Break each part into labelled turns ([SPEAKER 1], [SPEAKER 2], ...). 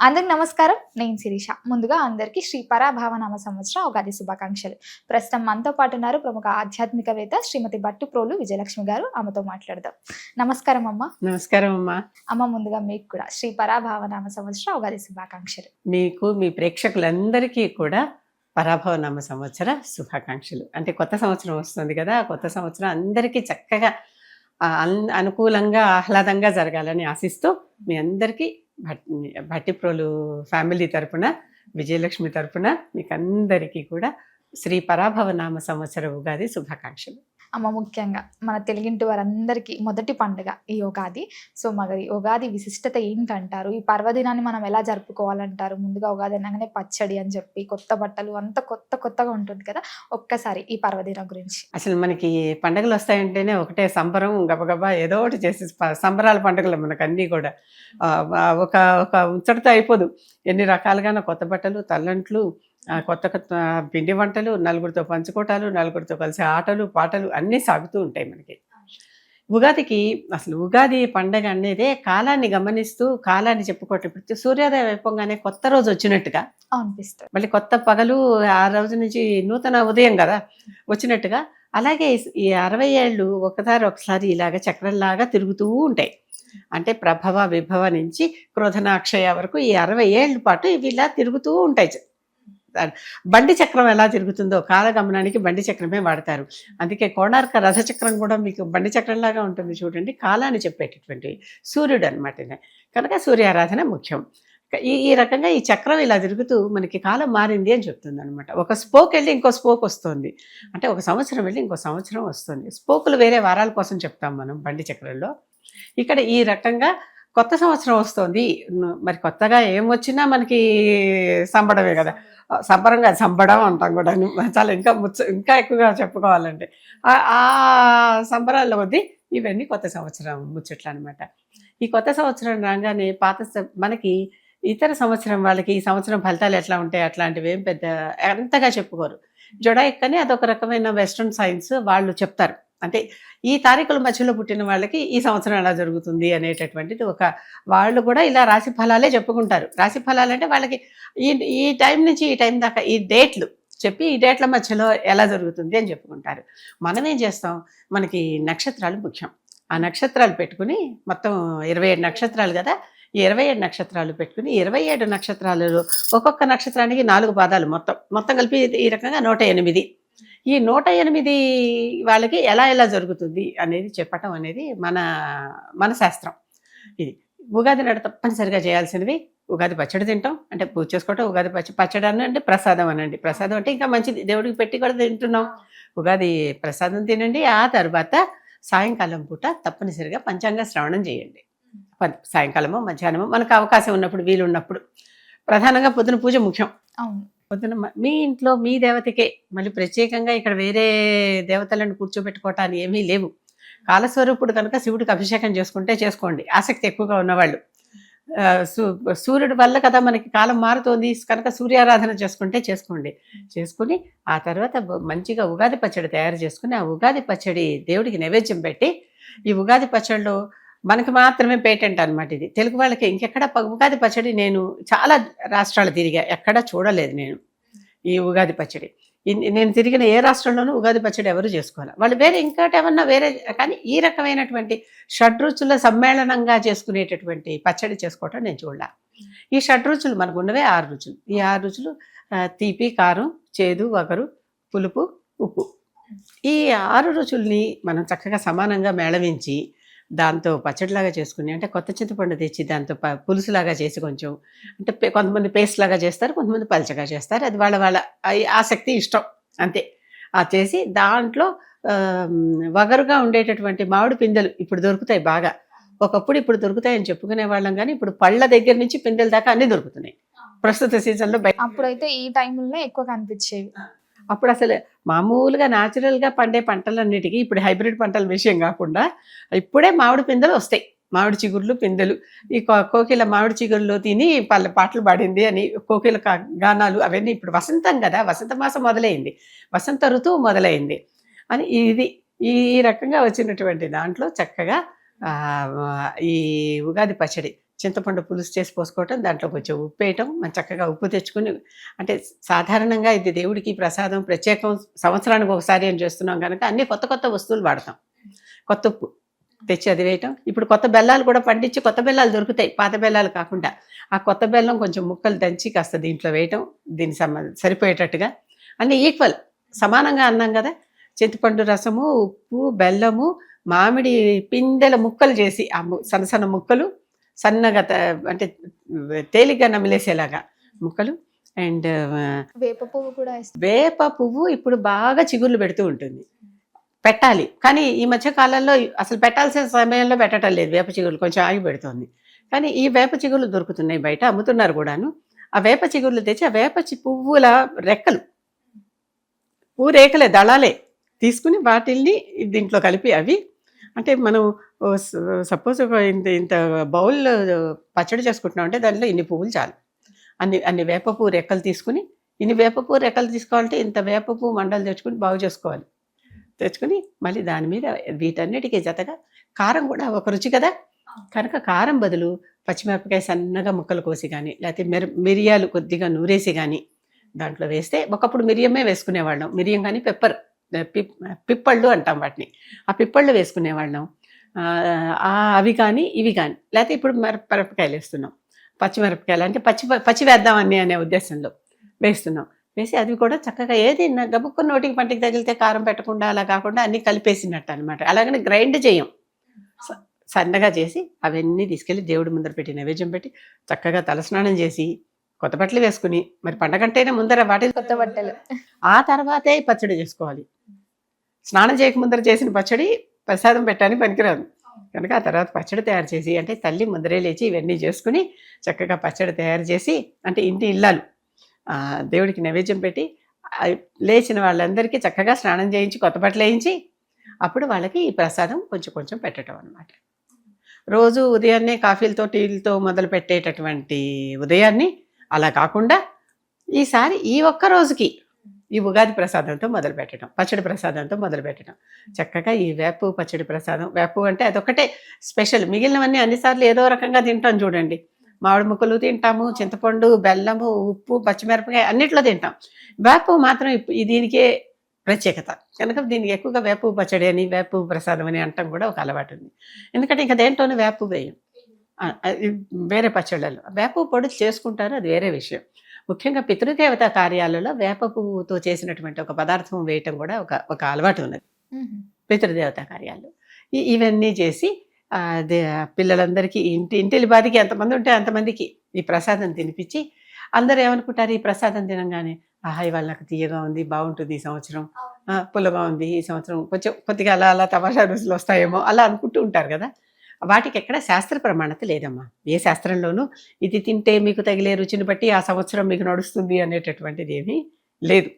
[SPEAKER 1] అందరికి నమస్కారం. నేను శిరీష. ముందుగా అందరికీ శ్రీ పరాభావనామ సంవత్సర ఉగాది శుభాకాంక్షలు. ప్రస్తుతం మనతో పాటు ఉన్నారు ప్రముఖ ఆధ్యాత్మికవేత్త శ్రీమతి భట్టుప్రోలు విజయలక్ష్మి గారు. ఆమెతో మాట్లాడదాం. నమస్కారం అమ్మ.
[SPEAKER 2] నమస్కారం అమ్మా.
[SPEAKER 1] అమ్మ, ముందుగా మీకు కూడా శ్రీ పరాభావనామ సంవత్సర ఉగాది శుభాకాంక్షలు.
[SPEAKER 2] మీకు మీ ప్రేక్షకులందరికీ కూడా పరాభవనామ సంవత్సర శుభాకాంక్షలు. అంటే కొత్త సంవత్సరం వస్తుంది కదా, కొత్త సంవత్సరం అందరికీ చక్కగా అనుకూలంగా ఆహ్లాదంగా జరగాలని ఆశిస్తూ మీ అందరికీ భట్టిప్రోలు ఫ్యామిలీ తరపున, విజయలక్ష్మి తరపున మీకు అందరికీ కూడా శ్రీ పరాభవనామ సంవత్సర ఉగాది శుభాకాంక్షలు.
[SPEAKER 1] అమ్మ, ముఖ్యంగా మన తెలుగింటి వారందరికీ మొదటి పండుగ ఈ ఉగాది. సో మరి ఉగాది విశిష్టత ఏంటంటారు? ఈ పర్వదినాన్ని మనం ఎలా జరుపుకోవాలంటారు? ముందుగా ఉగాది అనగానే పచ్చడి అని చెప్పి, కొత్త బట్టలు, అంత కొత్తగా ఉంటుంది కదా. ఒక్కసారి ఈ పర్వదినం గురించి.
[SPEAKER 2] అసలు మనకి పండుగలు వస్తాయంటేనే ఒకటే సంబరం, గబగబా ఏదో ఒకటి చేసి సంబరాల పండుగలు మనకు అన్నీ కూడా ఒక ఒక ఉంచడితో అయిపోదు. ఎన్ని రకాలుగానో కొత్త బట్టలు, తల్లంట్లు, కొత్త కొత్త పిండి వంటలు, నలుగురితో పంచుకోటాలు, నలుగురితో కలిసి ఆటలు పాటలు అన్నీ సాగుతూ ఉంటాయి మనకి. ఉగాదికి అసలు ఉగాది పండగ అనేదే కాలాన్ని గమనిస్తూ కాలాన్ని చెప్పుకోవటం. ఇప్పుడు సూర్యోదయం అయిపోగానే కొత్త రోజు వచ్చినట్టుగా
[SPEAKER 1] అనిపిస్తుంది.
[SPEAKER 2] మళ్ళీ కొత్త పగలు ఆ రోజు నుంచి నూతన ఉదయం కదా వచ్చినట్టుగా, అలాగే ఈ 60 ఏళ్ళు ఒకసారి ఇలాగ చక్రంలాగా తిరుగుతూ ఉంటాయి. అంటే ప్రభవ విభవ నుంచి క్రోధనాక్షయ వరకు ఈ 60 ఏళ్ళ పాటు ఇవి ఇలా తిరుగుతూ ఉంటాయి. బండి చక్రం ఎలా తిరుగుతుందో కాలగమనానికి బండి చక్రమే వాడతారు. అందుకే కోణార్క రథచక్రం కూడా మీకు బండి చక్రంలాగా ఉంటుంది చూడండి. కాలాన్ని చెప్పేటటువంటి సూర్యుడు అనమాట. కనుక సూర్యారాధన ముఖ్యం. ఈ రకంగా ఈ చక్రం ఇలా తిరుగుతూ మనకి కాలం మారింది అని చెప్తుంది అనమాట. ఒక స్పోక్ వెళ్ళి ఇంకో స్పోక్ వస్తుంది. అంటే ఒక సంవత్సరం వెళ్ళి ఇంకో సంవత్సరం వస్తుంది. స్పోకులు వేరే వారాల కోసం చెప్తాం మనం బండి చక్రంలో. ఇక్కడ ఈ రకంగా కొత్త సంవత్సరం వస్తుంది. మరి కొత్తగా ఏం వచ్చినా మనకి సంబడమే కదా. సంబరంగా సంబడం అంటాం కూడా. చాలా ఇంకా ఎక్కువగా చెప్పుకోవాలంటే ఆ సంబరాల్లో కొద్ది ఇవన్నీ కొత్త సంవత్సరం ముచ్చట్లు అనమాట. ఈ కొత్త సంవత్సరం రాగానే మనకి ఇతర సంవత్సరం వాళ్ళకి ఈ సంవత్సరం ఫలితాలు ఎట్లా ఉంటాయి అట్లాంటివి ఏం పెద్ద అంతగా చెప్పుకోరు. జొడాయిక్ అని అదొక రకమైన వెస్ట్రన్ సైన్స్ వాళ్ళు చెప్తారు. అంటే ఈ తారీఖుల మధ్యలో పుట్టిన వాళ్ళకి ఈ సంవత్సరం ఎలా జరుగుతుంది అనేటటువంటిది వాళ్ళు కూడా ఇలా రాశి ఫలాలే చెప్పుకుంటారు. రాశి ఫలాలు అంటే వాళ్ళకి ఈ టైం నుంచి ఈ టైం దాకా ఈ డేట్లు చెప్పి ఈ డేట్ల మధ్యలో ఎలా జరుగుతుంది అని చెప్పుకుంటారు. మనం ఏం చేస్తాం, మనకి నక్షత్రాలు ముఖ్యం. ఆ నక్షత్రాలు పెట్టుకుని మొత్తం 27 నక్షత్రాలు కదా. ఈ 27 నక్షత్రాలు పెట్టుకుని 27 నక్షత్రాలలో ఒక్కొక్క నక్షత్రానికి 4 పాదాలు మొత్తం కలిపి ఈ రకంగా 108. ఈ 108 వాళ్ళకి ఎలా జరుగుతుంది అనేది చెప్పటం అనేది మన శాస్త్రం. ఇది ఉగాది నాడు తప్పనిసరిగా చేయాల్సినవి. ఉగాది పచ్చడి తింటాం, అంటే పూజ చేసుకోవటం. ఉగాది పచ్చడి అనండి, ప్రసాదం అనండి. ప్రసాదం అంటే ఇంకా మంచిది, దేవుడికి పెట్టి కూడా తింటున్నాం. ఉగాది ప్రసాదం తినండి. ఆ తర్వాత సాయంకాలం పూట తప్పనిసరిగా పంచాంగ శ్రవణం చేయండి. సాయంకాలమో మధ్యాహ్నమో మనకు అవకాశం ఉన్నప్పుడు, వీలు ఉన్నప్పుడు. ప్రధానంగా పొద్దున పూజ ముఖ్యం. పొద్దున మీ ఇంట్లో మీ దేవతకే, మళ్ళీ ప్రత్యేకంగా ఇక్కడ వేరే దేవతలను కూర్చోబెట్టుకోవటాన్ని ఏమీ లేవు. కాలస్వరూపుడు కనుక శివుడికి అభిషేకం చేసుకుంటే చేసుకోండి, ఆసక్తి ఎక్కువగా ఉన్నవాళ్ళు. సూర్యుడి వల్ల కదా మనకి కాలం మారుతోంది కనుక సూర్యారాధన చేసుకోండి. చేసుకుని ఆ తర్వాత మంచిగా ఉగాది పచ్చడి తయారు చేసుకుని ఆ ఉగాది పచ్చడి దేవుడికి నైవేద్యం పెట్టి, ఈ ఉగాది పచ్చడిలో మనకి మాత్రమే పేటెంట్ అనమాట ఇది. తెలుగు వాళ్ళకి ఇంకెక్కడ ఉగాది పచ్చడి నేను చాలా రాష్ట్రాలు తిరిగా, ఎక్కడా చూడలేదు నేను ఈ ఉగాది పచ్చడి. నేను తిరిగిన ఏ రాష్ట్రంలోనూ ఉగాది పచ్చడి ఎవరు చేసుకోవాలి. వాళ్ళు వేరే ఇంకోటి ఏమన్నా వేరే, కానీ ఈ రకమైనటువంటి షడ్రుచుల సమ్మేళనంగా చేసుకునేటటువంటి పచ్చడి చేసుకోవటం నేను చూడాల. ఈ షడ్రుచులు మనకు ఉన్నవే 6 రుచులు. ఈ 6 రుచులు తీపి, కారం, చేదు, వగరు, పులుపు, ఉప్పు. ఈ 6 రుచుల్ని మనం చక్కగా సమానంగా మేళవించి దాంతో పచ్చడిలాగా చేసుకుని, అంటే కొత్త చింతపండు తెచ్చి దాంతో పులుసులాగా చేసి కొంచెం, అంటే కొంతమంది పేస్ట్ లాగా చేస్తారు, కొంతమంది పలచగా చేస్తారు. అది వాళ్ళ ఆసక్తి, ఇష్టం అంతే. అది చేసి దాంట్లో వగరుగా ఉండేటటువంటి మామిడి పిందెలు ఇప్పుడు దొరుకుతాయి బాగా. ఒకప్పుడు ఇప్పుడు దొరుకుతాయని చెప్పుకునే వాళ్ళం, కానీ ఇప్పుడు పళ్ళ దగ్గర నుంచి పిందెల దాకా అన్నీ దొరుకుతున్నాయి ప్రస్తుత సీజన్లో.
[SPEAKER 1] అప్పుడైతే ఈ టైంలో ఎక్కువ కనిపించేవి.
[SPEAKER 2] అప్పుడు అసలు మామూలుగా న్యాచురల్గా పండే పంటలన్నిటికీ ఇప్పుడు హైబ్రిడ్ పంటల విషయం కాకుండా ఇప్పుడే మామిడి పిందెలు వస్తాయి. మామిడి చిగుర్లు, పిందెలు. ఈ కోకిల మామిడి చిగురులో తిని పాటలు పాడింది అని కోకిల గానాలు అవన్నీ. ఇప్పుడు వసంతం కదా, వసంత మాసం మొదలైంది, వసంత ఋతువు మొదలైంది అని ఈ రకంగా వచ్చినటువంటి దాంట్లో చక్కగా ఈ ఉగాది పచ్చడి చింతపండు పులుసు చేసి పోసుకోవటం, దాంట్లో కొంచెం ఉప్పు వేయటం, మనం చక్కగా ఉప్పు తెచ్చుకుని, అంటే సాధారణంగా ఇది దేవుడికి ప్రసాదం ప్రత్యేకం సంవత్సరానికి ఒకసారి అని చేస్తున్నాం కనుక అన్ని కొత్త కొత్త వస్తువులు వాడతాం. కొత్త ఉప్పు తెచ్చి అది వేయటం. ఇప్పుడు కొత్త బెల్లాలు కూడా పండించి కొత్త బెల్లాలు దొరుకుతాయి, పాత బెల్లాలు కాకుండా. ఆ కొత్త బెల్లం కొంచెం ముక్కలు దంచి కాస్త దీంట్లో వేయటం, దీనికి సరిపోయేటట్టుగా అన్నీ ఈక్వల్ సమానంగా అన్నాం కదా. చింతపండు రసము, ఉప్పు, బెల్లము, మామిడి పిందెల ముక్కలు చేసి సన్న సన్న ముక్కలు, సన్నగా అంటే తేలిగ్గా నమిలేసేలాగా ముక్కలు. అండ్
[SPEAKER 1] వేప పువ్వు కూడా వేస్తారు.
[SPEAKER 2] వేప పువ్వు ఇప్పుడు బాగా చిగుర్లు పెడుతూ ఉంటుంది, పెట్టాలి. కానీ ఈ మధ్య కాలంలో అసలు పెట్టాల్సిన సమయంలో పెట్టడం లేదు, వేప చిగుర్లు కొంచెం ఆగి పెడుతోంది. కానీ ఈ వేప చిగుర్లు దొరుకుతున్నాయి, బయట అమ్ముతున్నారు కూడాను. ఆ వేప చిగుర్లు తెచ్చి ఆ వేప పువ్వుల రెక్కలు, పువ్వు రేఖలే, దళాలే తీసుకుని వాటిల్ని దీంట్లో కలిపి, అవి అంటే మనం సపోజ్ ఇంత ఇంత బౌల్ పచ్చడి చేసుకుంటున్నాం అంటే దాంట్లో ఇన్ని పువ్వులు చాలు. అన్ని వేప పువ్వు రెక్కలు తీసుకుని, ఇన్ని వేప పువ్వు రెక్కలు తీసుకోవాలంటే ఇంత వేప పువ్వు మండలు తెచ్చుకుని బాగు చేసుకోవాలి. తెచ్చుకుని మళ్ళీ దాని మీద వీటన్నిటికీ జతగా కారం కూడా ఒక రుచి కదా, కనుక కారం బదులు పచ్చిమిరపకాయ సన్నగా ముక్కలు కోసి కానీ, లేకపోతే మిరియాలు కొద్దిగా నూరేసి కానీ దాంట్లో వేస్తే, ఒకప్పుడు మిరియమే వేసుకునేవాళ్ళం, మిరియం కానీ పెప్పర్, పిప్పళ్ళు అంటాం వాటిని, ఆ పిప్పళ్ళు వేసుకునేవాళ్ళం. అవి కానీ ఇవి కానీ, లేకపోతే ఇప్పుడు మిరపకాయలు వేస్తున్నాం, పచ్చిమిరపకాయలు అంటే పచ్చి వేద్దామని అనే ఉద్దేశంలో వేస్తున్నాం. వేసి అది కూడా చక్కగా ఏది గబుక్కున్న నోటికి పంటికి తగిలితే కారం పెట్టకుండా అలా కాకుండా అన్నీ కలిపేసినట్టు అనమాట. అలాగని గ్రైండ్ చేయం, సన్నగా చేసి అవన్నీ తీసుకెళ్ళి దేవుడి ముందర పెట్టి నైవేద్యం పెట్టి చక్కగా తలస్నానం చేసి కొత్త బట్టలు వేసుకుని, మరి పండగంటేనే ముందర వాటి
[SPEAKER 1] కొత్త బట్టలు,
[SPEAKER 2] ఆ తర్వాతే పచ్చడి చేసుకోవాలి. స్నానం చేయక ముందర చేసిన పచ్చడి ప్రసాదం పెట్టడానికి పనికిరాదు కనుక ఆ తర్వాత పచ్చడి తయారు చేసి, అంటే తల్లి ముందరే లేచి ఇవన్నీ చేసుకుని చక్కగా పచ్చడి తయారు చేసి, అంటే ఇంటి ఇల్లాలు దేవుడికి నైవేద్యం పెట్టి లేచిన వాళ్ళందరికీ చక్కగా స్నానం చేయించి కొత్త బట్టలు వేయించి అప్పుడు వాళ్ళకి ఈ ప్రసాదం కొంచెం కొంచెం పెట్టడం అనమాట. రోజు ఉదయాన్నే కాఫీలతో టీలతో మొదలు పెట్టేటటువంటి ఉదయాన్ని అలా కాకుండా ఈసారి ఈ ఒక్క రోజుకి ఈ ఉగాది ప్రసాదంతో మొదలు పెట్టడం, పచ్చడి ప్రసాదంతో మొదలు పెట్టడం. చక్కగా ఈ వేపు పచ్చడి ప్రసాదం, వేపు అంటే అదొకటే స్పెషల్, మిగిలినవన్నీ అన్నిసార్లు ఏదో రకంగా తింటాం చూడండి. మామిడి ముక్కలు తింటాము, చింతపండు, బెల్లము, ఉప్పు, పచ్చిమిరపకాయ అన్నిట్లో తింటాం. వేపు మాత్రం దీనికే ప్రత్యేకత కనుక దీనికి ఎక్కువగా వేపు పచ్చడి అని, వేపు ప్రసాదం అని అంటాం కూడా ఒక అలవాటు ఉంది. ఎందుకంటే ఇంకా దేంట్లోనే వేపు వేయం, వేరే పచ్చళ్ళలో వేప పొడి చేసుకుంటారు, అది వేరే విషయం. ముఖ్యంగా పితృదేవత కార్యాలలో వేప పువ్వుతో చేసినటువంటి ఒక పదార్థం వేయటం కూడా ఒక అలవాటు ఉన్నది పితృదేవత కార్యాలు. ఇవన్నీ చేసి పిల్లలందరికీ ఇంటిలి బాదికి ఎంతమంది ఉంటే అంతమందికి ఈ ప్రసాదం తినిపించి, అందరూ ఏమనుకుంటారు ఈ ప్రసాదం తినంగానే, ఆహా ఇవాళ నాకు తీయగా ఉంది, బాగుంటుంది ఈ సంవత్సరం, పుల్లగా ఉంది ఈ సంవత్సరం, కొద్దిగా అలా అలా తమాషా రుసులు వస్తాయేమో అలా అనుకుంటూ ఉంటారు కదా. వాటికి ఎక్కడ శాస్త్ర ప్రమాణత లేదమ్మా. ఏ శాస్త్రంలోనూ ఇది తింటే మీకు తగిలే రుచిని బట్టి ఆ సంవత్సరం మీకు నడుస్తుంది అనేటటువంటిది ఏమీ లేదు.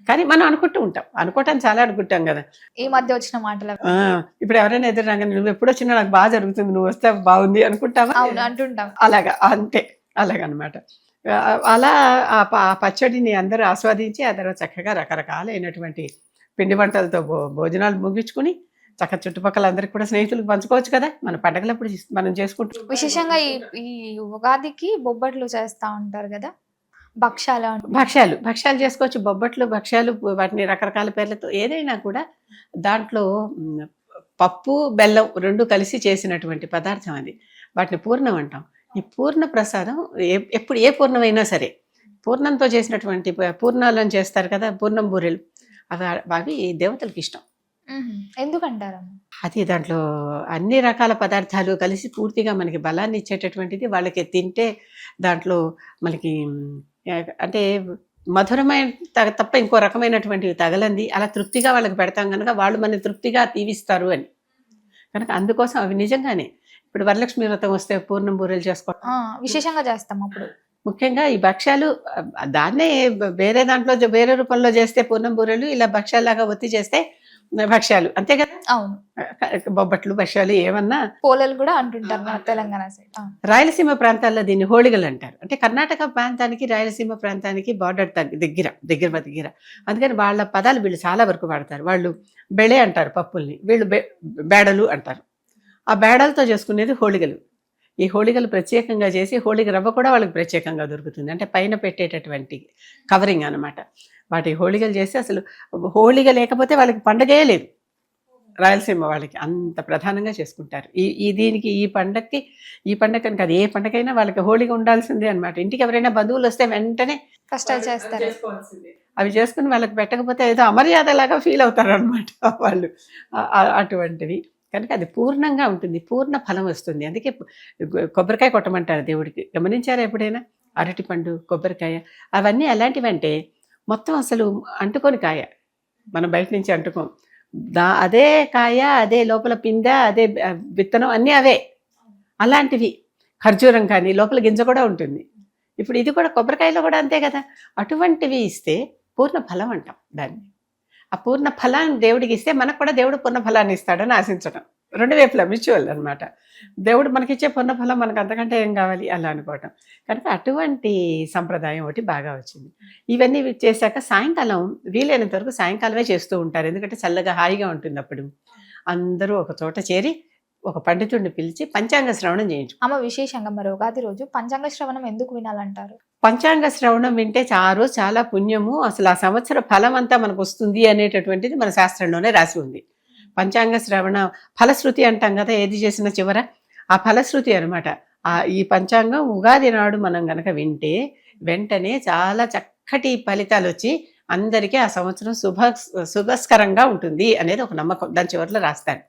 [SPEAKER 2] కానీ మనం అనుకుంటూ ఉంటాం, అనుకోవటం చాలా అనుకుంటాం కదా.
[SPEAKER 1] ఈ మధ్య వచ్చిన మాటలు
[SPEAKER 2] ఇప్పుడు ఎవరైనా ఎదురురాగా నువ్వు ఎప్పుడు వచ్చినా నాకు బాగా జరుగుతుంది, నువ్వు వస్తే బాగుంది అనుకుంటావా?
[SPEAKER 1] అంటుంటాం.
[SPEAKER 2] అలాగా అంతే, అలాగనమాట. అలా ఆ పచ్చడిని అందరూ ఆస్వాదించి ఆ తర్వాత చక్కగా రకరకాలైనటువంటి పిండి వంటలతో భోజనాలు ముగించుకుని చక్క చుట్టుపక్కల అందరికి కూడా స్నేహితులకు పంచుకోవచ్చు కదా. మన పండగలప్పుడు మనం చేసుకుంటాం.
[SPEAKER 1] విశేషంగా ఈ ఉగాదికి బొబ్బట్లు చేస్తా ఉంటారు కదా,
[SPEAKER 2] భక్ష్యాలు చేసుకోవచ్చు, బొబ్బట్లు, భక్ష్యాలు, వాటిని రకరకాల పేర్లతో ఏదైనా కూడా దాంట్లో పప్పు బెల్లం రెండు కలిసి చేసినటువంటి పదార్థం అది. వాటిని పూర్ణం అంటాం. ఈ పూర్ణ ప్రసాదం ఎప్పుడు ఏ పూర్ణమైనా సరే, పూర్ణంతో చేసినటువంటి పూర్ణాలను చేస్తారు కదా, పూర్ణం బూరెలు, అవి దేవతలకు ఇష్టం.
[SPEAKER 1] ఎందుకంటారు?
[SPEAKER 2] అది దాంట్లో అన్ని రకాల పదార్థాలు కలిసి పూర్తిగా మనకి బలాన్ని ఇచ్చేటటువంటిది. వాళ్ళకి తింటే దాంట్లో మనకి అంటే మధురమైన తప్ప ఇంకో రకమైనటువంటివి తగలంది, అలా తృప్తిగా వాళ్ళకి పెడతాం కనుక వాళ్ళు మన తృప్తిగా తీవిస్తారు అని. కనుక అందుకోసం అవి నిజంగానే ఇప్పుడు వరలక్ష్మి వ్రతం వస్తే పూర్ణం బూరెలు చేసుకోవడం
[SPEAKER 1] విశేషంగా చేస్తాం. అప్పుడు
[SPEAKER 2] ముఖ్యంగా ఈ భక్ష్యాలు దాన్నే వేరే దాంట్లో వేరే రూపంలో చేస్తే పూర్ణం బూరెలు, ఇలా భక్ష్యాలాగా ఒత్తి చేస్తే భక్ష్యాలు, అంతే కదా.
[SPEAKER 1] అవును,
[SPEAKER 2] బొబ్బట్లు, భక్ష్యాలు ఏమన్నా
[SPEAKER 1] పోలేలు కూడా అంటుంటారు మన తెలంగాణ సైడ్.
[SPEAKER 2] రాయలసీమ ప్రాంతాల్లో దీన్ని హోళిగలు అంటారు. అంటే కర్ణాటక ప్రాంతానికి రాయలసీమ ప్రాంతానికి బార్డర్ దగ్గర, అందుకని వాళ్ళ పదాలు వీళ్ళు చాలా వరకు వాడతారు. వాళ్ళు బెళే అంటారు పప్పుల్ని, వీళ్ళు బేడలు అంటారు. ఆ బేడలతో చేసుకునేది హోళిగలు. ఈ హోళిగలు ప్రత్యేకంగా చేసి హోళిగ రవ్వ కూడా వాళ్ళకి ప్రత్యేకంగా దొరుకుతుంది. అంటే పైన పెట్టేటటువంటి కవరింగ్ అనమాట. వాటి హోళిగలు చేసి అసలు హోళిగ లేకపోతే వాళ్ళకి పండగే లేదు. రాయలసీమ వాళ్ళకి అంత ప్రధానంగా చేసుకుంటారు. దీనికి ఈ పండగని కాదు, ఏ పండగైనా వాళ్ళకి హోళిగా ఉండాల్సిందే అనమాట. ఇంటికి ఎవరైనా బంధువులు వస్తే వెంటనే
[SPEAKER 1] కష్టాలు చేస్తారు.
[SPEAKER 2] అవి చేసుకుని వాళ్ళకి పెట్టకపోతే ఏదో అమర్యాద లాగా ఫీల్ అవుతారు అనమాట వాళ్ళు. అటువంటివి కనుక అది పూర్ణంగా ఉంటుంది, పూర్ణ ఫలం వస్తుంది. అందుకే కొబ్బరికాయ కొట్టమంటారు దేవుడికి. గమనించారా ఎప్పుడైనా? అరటిపండు, కొబ్బరికాయ అవన్నీ అలాంటివంటే మొత్తం అసలు అంటుకొని కాయ, మనం బయట నుంచి అంటుకోం. అదే కాయ, అదే లోపల పింద, అదే విత్తనం, అన్నీ అవే. అలాంటివి ఖర్జూరం కానీ లోపల గింజ కూడా ఉంటుంది. ఇప్పుడు ఇది కూడా కొబ్బరికాయలో కూడా అంతే కదా. అటువంటివి ఇస్తే పూర్ణ ఫలం అంటాం దాన్ని. ఆ పూర్ణ ఫలాన్ని దేవుడికి ఇస్తే మనకు కూడా దేవుడు పూర్ణ ఫలాన్ని ఇస్తాడని ఆశించడం. రెండు వైపులా మ్యూచువల్ అనమాట. దేవుడు మనకిచ్చే పూర్ణ ఫలం మనకు అంతకంటే ఏం కావాలి అలా అనుకోవటం. కనుక అటువంటి సంప్రదాయం ఒకటి బాగా వచ్చింది. ఇవన్నీ చేశాక సాయంకాలం వీలైనంత వరకు సాయంకాలమే చేస్తూ ఉంటారు. ఎందుకంటే చల్లగా హాయిగా ఉంటుంది. అప్పుడు అందరూ ఒక చోట చేరి ఒక పండితుడిని పిలిచి పంచాంగ శ్రవణం చేయించు.
[SPEAKER 1] అమ్మ, విశేషంగా మరి ఉగాది రోజు పంచాంగ శ్రవణం ఎందుకు వినాలంటారు?
[SPEAKER 2] పంచాంగ శ్రవణం వింటే రోజు చాలా పుణ్యము, అసలు ఆ సంవత్సర ఫలం అంతా మనకు వస్తుంది అనేటటువంటిది మన శాస్త్రంలోనే రాసి ఉంది. పంచాంగ శ్రవణ ఫలశ్రుతి అంటాం కదా, ఏది చేసిన చివర ఆ ఫలశ్రుతి అనమాట. ఈ పంచాంగం ఉగాది నాడు మనం గనక వింటే వెంటనే చాలా చక్కటి ఫలితాలు వచ్చి అందరికీ ఆ సంవత్సరం శుభస్కరంగా ఉంటుంది అనేది ఒక నమ్మకం. దాని చివరిలో రాస్తారు.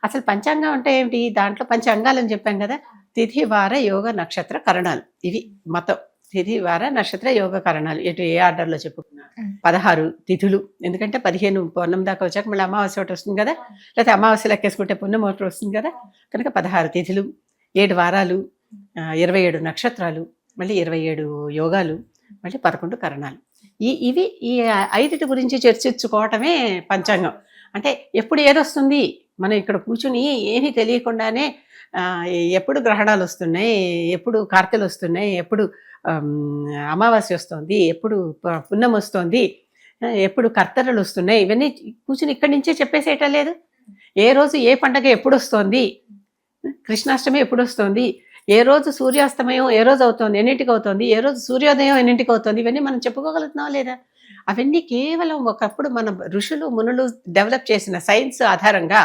[SPEAKER 2] అసలు పంచాంగం అంటే ఏమిటి? దాంట్లో పంచాంగాలని చెప్పాం కదా, తిథి వార యోగ నక్షత్ర కరణాలు. ఇవి మతం. తిథి వార నక్షత్ర యోగ కరణాలు ఏ ఆర్డర్లో చెప్పుకున్నారు. 16 తిథులు. ఎందుకంటే 15 పూర్ణం దాకా వచ్చాక మళ్ళీ అమావాస్య ఒకటి వస్తుంది కదా, లేకపోతే అమావాస్య లెక్కేసుకుంటే పుణ్యం ఒకటి వస్తుంది కదా. కనుక 16 తిథులు, 7 వారాలు, 27 నక్షత్రాలు, మళ్ళీ 27 యోగాలు, మళ్ళీ 11 కరణాలు. ఇవి ఈ 5 గురించి చర్చించుకోవటమే పంచాంగం. అంటే ఎప్పుడు ఏదొస్తుంది, మనం ఇక్కడ కూర్చుని ఏమీ తెలియకుండానే ఎప్పుడు గ్రహణాలు వస్తున్నాయి, ఎప్పుడు కార్తెలు వస్తున్నాయి, ఎప్పుడు అమావాస్య వస్తుంది, ఎప్పుడు పుణ్యం వస్తుంది, ఎప్పుడు కర్తరలు వస్తున్నాయి, ఇవన్నీ కూర్చుని ఇక్కడి నుంచే చెప్పేసేయటం లేదు. ఏ రోజు ఏ పండగ ఎప్పుడు వస్తుంది, కృష్ణాష్టమి ఎప్పుడు వస్తుంది, ఏ రోజు సూర్యాస్తమయం ఏ రోజు అవుతుంది, ఎన్నింటికి అవుతుంది, ఏ రోజు సూర్యోదయం ఎన్నింటికి అవుతుంది, ఇవన్నీ మనం చెప్పుకోగలుగుతున్నాం లేదా? అవన్నీ కేవలం ఒకప్పుడు మన ఋషులు మునులు డెవలప్ చేసిన సైన్స్ ఆధారంగా,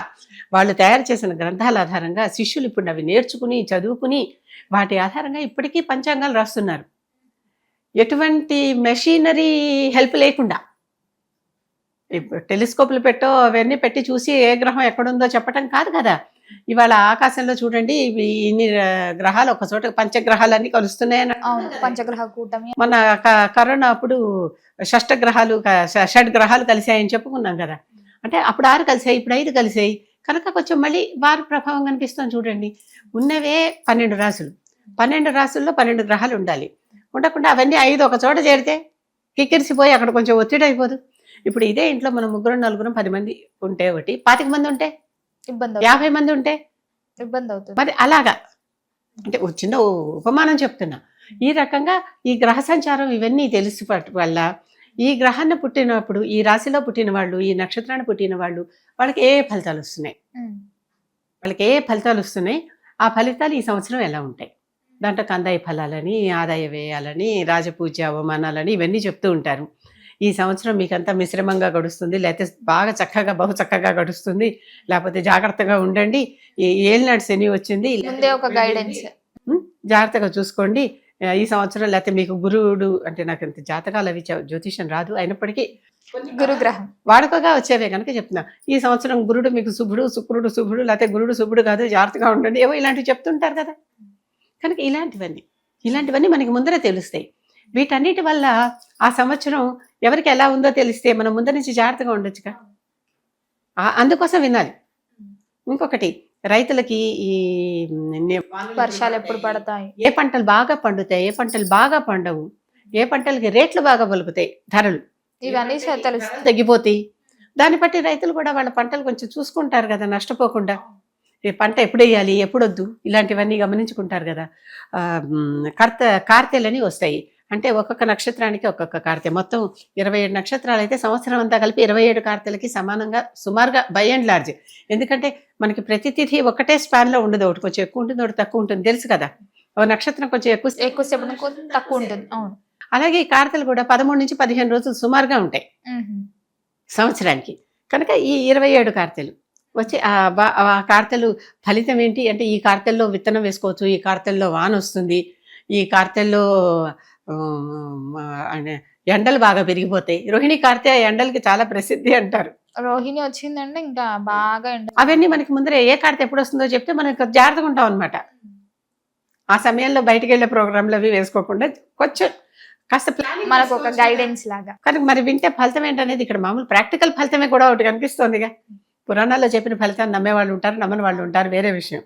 [SPEAKER 2] వాళ్ళు తయారు చేసిన గ్రంథాల ఆధారంగా శిష్యులు ఇప్పుడు అవి నేర్చుకుని చదువుకుని వాటి ఆధారంగా ఇప్పటికీ పంచాంగాలు రాస్తున్నారు. ఎటువంటి మెషినరీ హెల్ప్ లేకుండా. టెలిస్కోప్లు పెట్టో అవన్నీ పెట్టి చూసి ఏ గ్రహం ఎక్కడుందో చెప్పటం కాదు కదా. ఇవాళ ఆకాశంలో చూడండి, ఇన్ని గ్రహాలు ఒక చోట, పంచగ్రహాలన్నీ కలుస్తున్నాయని.
[SPEAKER 1] పంచగ్రహ కూటమి.
[SPEAKER 2] మన కరోనా అప్పుడు షడ్ గ్రహాలు కలిసాయని చెప్పుకున్నాం కదా. అంటే అప్పుడు 6 కలిసాయి, ఇప్పుడు 5 కలిసాయి. కనుక కొంచెం మళ్ళీ వారి ప్రభావం కనిపిస్తుంది చూడండి. ఉన్నవే 12 రాసులు. 12 రాసుల్లో 12 గ్రహాలు ఉండాలి. ఉండకుండా అవన్నీ 5 ఒక చోట చేరితే కిక్కిరిసిపోయి అక్కడ కొంచెం ఒత్తిడి అయిపోదు. ఇప్పుడు ఇదే ఇంట్లో మనం 3, 4, 10 మంది ఉంటే ఒకటి, 25 మంది ఉంటే
[SPEAKER 1] ఇబ్బంది,
[SPEAKER 2] 50 మంది ఉంటే
[SPEAKER 1] ఇబ్బంది అవుతుంది.
[SPEAKER 2] మరి అలాగా అంటే చిన్న ఉపమానం చెప్తున్నా. ఈ రకంగా ఈ గ్రహ సంచారం ఇవన్నీ తెలిసి వల్ల ఈ గ్రహాన్ని పుట్టినప్పుడు, ఈ రాశిలో పుట్టిన వాళ్ళు, ఈ నక్షత్రాన్ని పుట్టిన వాళ్ళు, వాళ్ళకి ఏ ఫలితాలు వస్తున్నాయి, ఆ ఫలితాలు ఈ సంవత్సరం ఎలా ఉంటాయి. దాంట్లో కందాయ ఫలాలని, ఆదాయ వ్యయాలని, రాజపూజ్య అవమానాలని ఇవన్నీ చెప్తూ ఉంటారు. ఈ సంవత్సరం మీకంతా మిశ్రమంగా గడుస్తుంది, లేకపోతే బాగా చక్కగా బహు చక్కగా గడుస్తుంది, లేకపోతే జాగ్రత్తగా ఉండండి, ఏలినాడు శని వచ్చింది,
[SPEAKER 1] ముందే ఒక గైడెన్స్,
[SPEAKER 2] జాగ్రత్తగా చూసుకోండి ఈ సంవత్సరం. లేకపోతే మీకు గురువుడు, అంటే నాకు ఇంత జాతకాలు అవి జ్యోతిషం రాదు, అయినప్పటికీ
[SPEAKER 1] గురుగ్రహం
[SPEAKER 2] వాడుకగా వచ్చేవే కనుక చెప్తున్నా. ఈ సంవత్సరం గురుడు మీకు శుభుడు, శుక్రుడు శుభుడు, లేకపోతే గురుడు శుభుడు కాదు, జాగ్రత్తగా ఉండండి, ఏవో ఇలాంటివి చెప్తుంటారు కదా. కనుక ఇలాంటివన్నీ మనకి ముందరే తెలుస్తాయి. వీటన్నిటి వల్ల ఆ సంవత్సరం ఎవరికి ఎలా ఉందో తెలిస్తే మనం ముందు నుంచి జాగ్రత్తగా ఉండొచ్చుగా. అందుకోసం వినాలి. ఇంకొకటి, రైతులకి ఈ
[SPEAKER 1] వర్షాలు ఎప్పుడు పడతాయి,
[SPEAKER 2] ఏ పంటలు బాగా పండుతాయి, ఏ పంటలు బాగా పండవు, ఏ పంటలకి రేట్లు బాగా పలుకుతాయి, ధరలు
[SPEAKER 1] ఇవన్నీ
[SPEAKER 2] తగ్గిపోతాయి. దాన్ని బట్టి రైతులు కూడా వాళ్ళ పంటలు కొంచెం చూసుకుంటారు కదా, నష్టపోకుండా. ఈ పంట ఎప్పుడు వేయాలి, ఎప్పుడు వద్దు, ఇలాంటివన్నీ గమనించుకుంటారు కదా. కార్తెలని వస్తాయి. అంటే ఒక్కొక్క నక్షత్రానికి ఒక్కొక్క కార్తె, మొత్తం 27 నక్షత్రాలు అయితే సంవత్సరం అంతా కలిపి 27 కార్తెలకి సమానంగా సుమారుగా బై అండ్ లార్జ్. ఎందుకంటే మనకి ప్రతి తిథి ఒకటే స్పాన్లో ఉండదు, ఒకటి కొంచెం ఎక్కువ ఉంటుంది, ఒకటి తక్కువ ఉంటుంది, తెలుసు కదా. ఒక నక్షత్రం కొంచెం
[SPEAKER 1] ఎక్కువసేపు తక్కువ ఉంటుంది. అవును.
[SPEAKER 2] అలాగే ఈ కార్తెలు కూడా 13 నుంచి 15 రోజులు సుమారుగా ఉంటాయి సంవత్సరానికి. కనుక ఈ 27 కార్తెలు వచ్చి ఆ కార్తెలు ఫలితం ఏంటి అంటే, ఈ కార్తెల్లో విత్తనం వేసుకోవచ్చు, ఈ కార్తెల్లో వాన వస్తుంది, ఈ కార్తెల్లో ఎండలు బాగా పెరిగిపోతాయి. రోహిణి కార్తె ఎండలకి చాలా ప్రసిద్ధి అంటారు.
[SPEAKER 1] రోహిణి వచ్చిందంటే ఇంకా బాగా
[SPEAKER 2] అవన్నీ మనకి ముందరే ఏ కార్తె ఎప్పుడు వస్తుందో చెప్తే మనం జాగ్రత్తగా ఉంటాం అనమాట. ఆ సమయంలో బయటకు వెళ్ళే ప్రోగ్రాంలు అవి వేసుకోకుండా కొంచెం కాస్త
[SPEAKER 1] మనకు ఒక గైడెన్స్ లాగా.
[SPEAKER 2] కానీ మరి వింటే ఫలితం ఏంటనేది ఇక్కడ మామూలు ప్రాక్టికల్ ఫలితమే కూడా ఒకటి కనిపిస్తోందిగా. పురాణాల్లో చెప్పిన ఫలితాన్ని నమ్మే వాళ్ళు ఉంటారు, నమ్మని వాళ్ళు ఉంటారు, వేరే విషయం.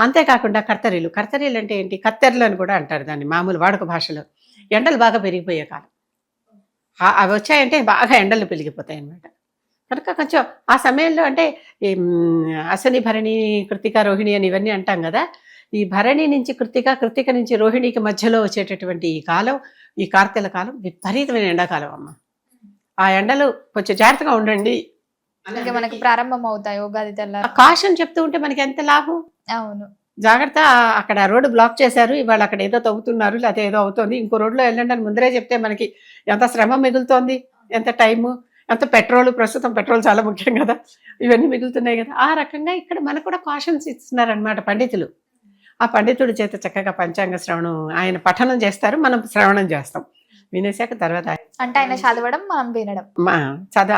[SPEAKER 2] అంతేకాకుండా కర్తరీలు అంటే ఏంటి, కత్తెరలు అని కూడా అంటారు దాన్ని మామూలు వాడుక భాషలో. ఎండలు బాగా పెరిగిపోయే కాలం అవి వచ్చాయంటే బాగా ఎండలు పెరిగిపోతాయి అన్నమాట. కనుక కొంచెం ఆ సమయంలో అంటే అశ్విని, భరణి, కృతిక, రోహిణి అని ఇవన్నీ అంటాం కదా. ఈ భరణి నుంచి కృతిక నుంచి రోహిణికి మధ్యలో వచ్చేటటువంటి ఈ కాలం, ఈ కార్తెల కాలం విపరీతమైన ఎండాకాలం అమ్మ. ఆ ఎండలు కొంచెం జాగ్రత్తగా ఉండండి.
[SPEAKER 1] ఇంకా మనకి ప్రారంభం అవుతాయి ఉగాది తెల్లారి.
[SPEAKER 2] కాషన్ చెప్తూ ఉంటే మనకి ఎంత లాభం.
[SPEAKER 1] అవును,
[SPEAKER 2] జాగ్రత్త, అక్కడ రోడ్డు బ్లాక్ చేశారు, ఇవాళ అక్కడ ఏదో తవ్వుతున్నారు, లేకపోతే ఏదో అవుతుంది, ఇంకో రోడ్లో వెళ్ళండి అని ముందరే చెప్తే మనకి ఎంత శ్రమ మిగులుతోంది, ఎంత టైము, ఎంత పెట్రోల్. ప్రస్తుతం పెట్రోల్ చాలా ముఖ్యం కదా, ఇవన్నీ మిగులుతున్నాయి కదా. ఆ రకంగా ఇక్కడ మనకు కూడా కాషన్స్ ఇస్తున్నారనమాట పండితులు. ఆ పండితుడి చేత చక్కగా పంచాంగ శ్రవణం ఆయన పఠనం చేస్తారు, మనం శ్రవణం చేస్తాం. వినేశాక తర్వాత
[SPEAKER 1] అంటే ఆయన చదవడం మనం వినడం,